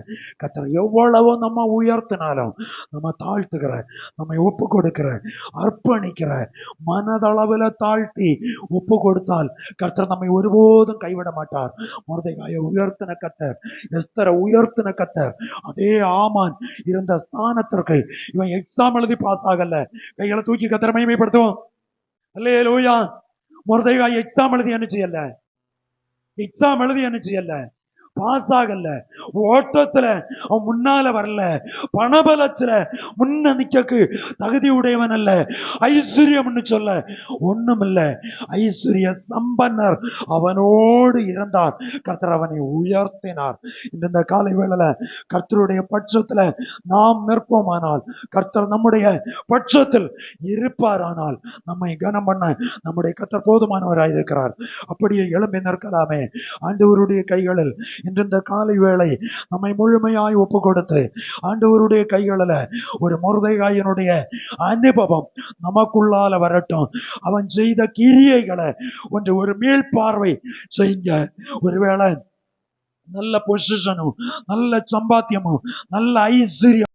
கர்த்தர் எவ்வளவு நம்ம உயர்த்தினாலும் நம்ம தாழ்த்துகிற, நம்மை ஒப்பு கொடுக்கிற, அர்ப்பணிக்கிற, மனதளவில் தாழ்த்தி ஒப்பு கொடுத்தால் கர்த்தர் நம்மை ஒருபோதும் கைவிட மாட்டார். மொர்தெகாயை உயர்த்தின கர்த்தர், எஸ்தரை உயர்த்தின கர்த்தர். அதே ஆமான் இருந்த ஸ்தானத்திற்கு இவன் எக்ஸாம் எழுதி பாஸ் ஆகல. கைகளை தூக்கி கர்த்தரை மகிமைப்படுத்துவோம். அல்லேலூயா. மொர்தெகாய் எக்ஸாம் எழுதி அனுப்பிச்சல்ல, எக்ஸாம் எழுதி அனுப்பிச்சல்ல, பாஸ் ஆகல. ஓட்டத்துல அவன் முன்னால வரல, பணபலத்துல முன்ன நிக்க தகுதி உடையவன் அல்ல. ஐஸ்வர்யம் சொல்ல ஒண்ணும் இல்ல, ஐஸ்வர்ய சம்பன்னர் அவனோடு இருந்தார். கர்த்தர் அவனை உயர்த்தினார். இந்த காலை வேளையில கர்த்தருடைய பட்சத்துல நாம் நிற்போமானால், கர்த்தர் நம்முடைய பட்சத்தில் இருப்பாரானால் நம்மை கனம் பண்ண நம்முடைய கர்த்தர் போதுமானவராயிருக்கிறார். அப்படியே எழும்பி நிற்கலாமே. ஆண்டவருடைய கைகளில் இன்று இந்த காலை வேளை நம்மை முழுமையாய் ஒப்பு கொடுத்து ஆண்டவருடைய கைகளில் ஒரு மொர்தெகாயினுடைய அனுபவம் நமக்குள்ளால வரட்டும். அவன் செய்த கிரியைகளை ஒரு மீள்பார்வை செய்யுங்க. ஒருவேளை நல்ல பொசிஷனும், நல்ல சம்பாத்தியமும், நல்ல ஐஸ்வர்யம்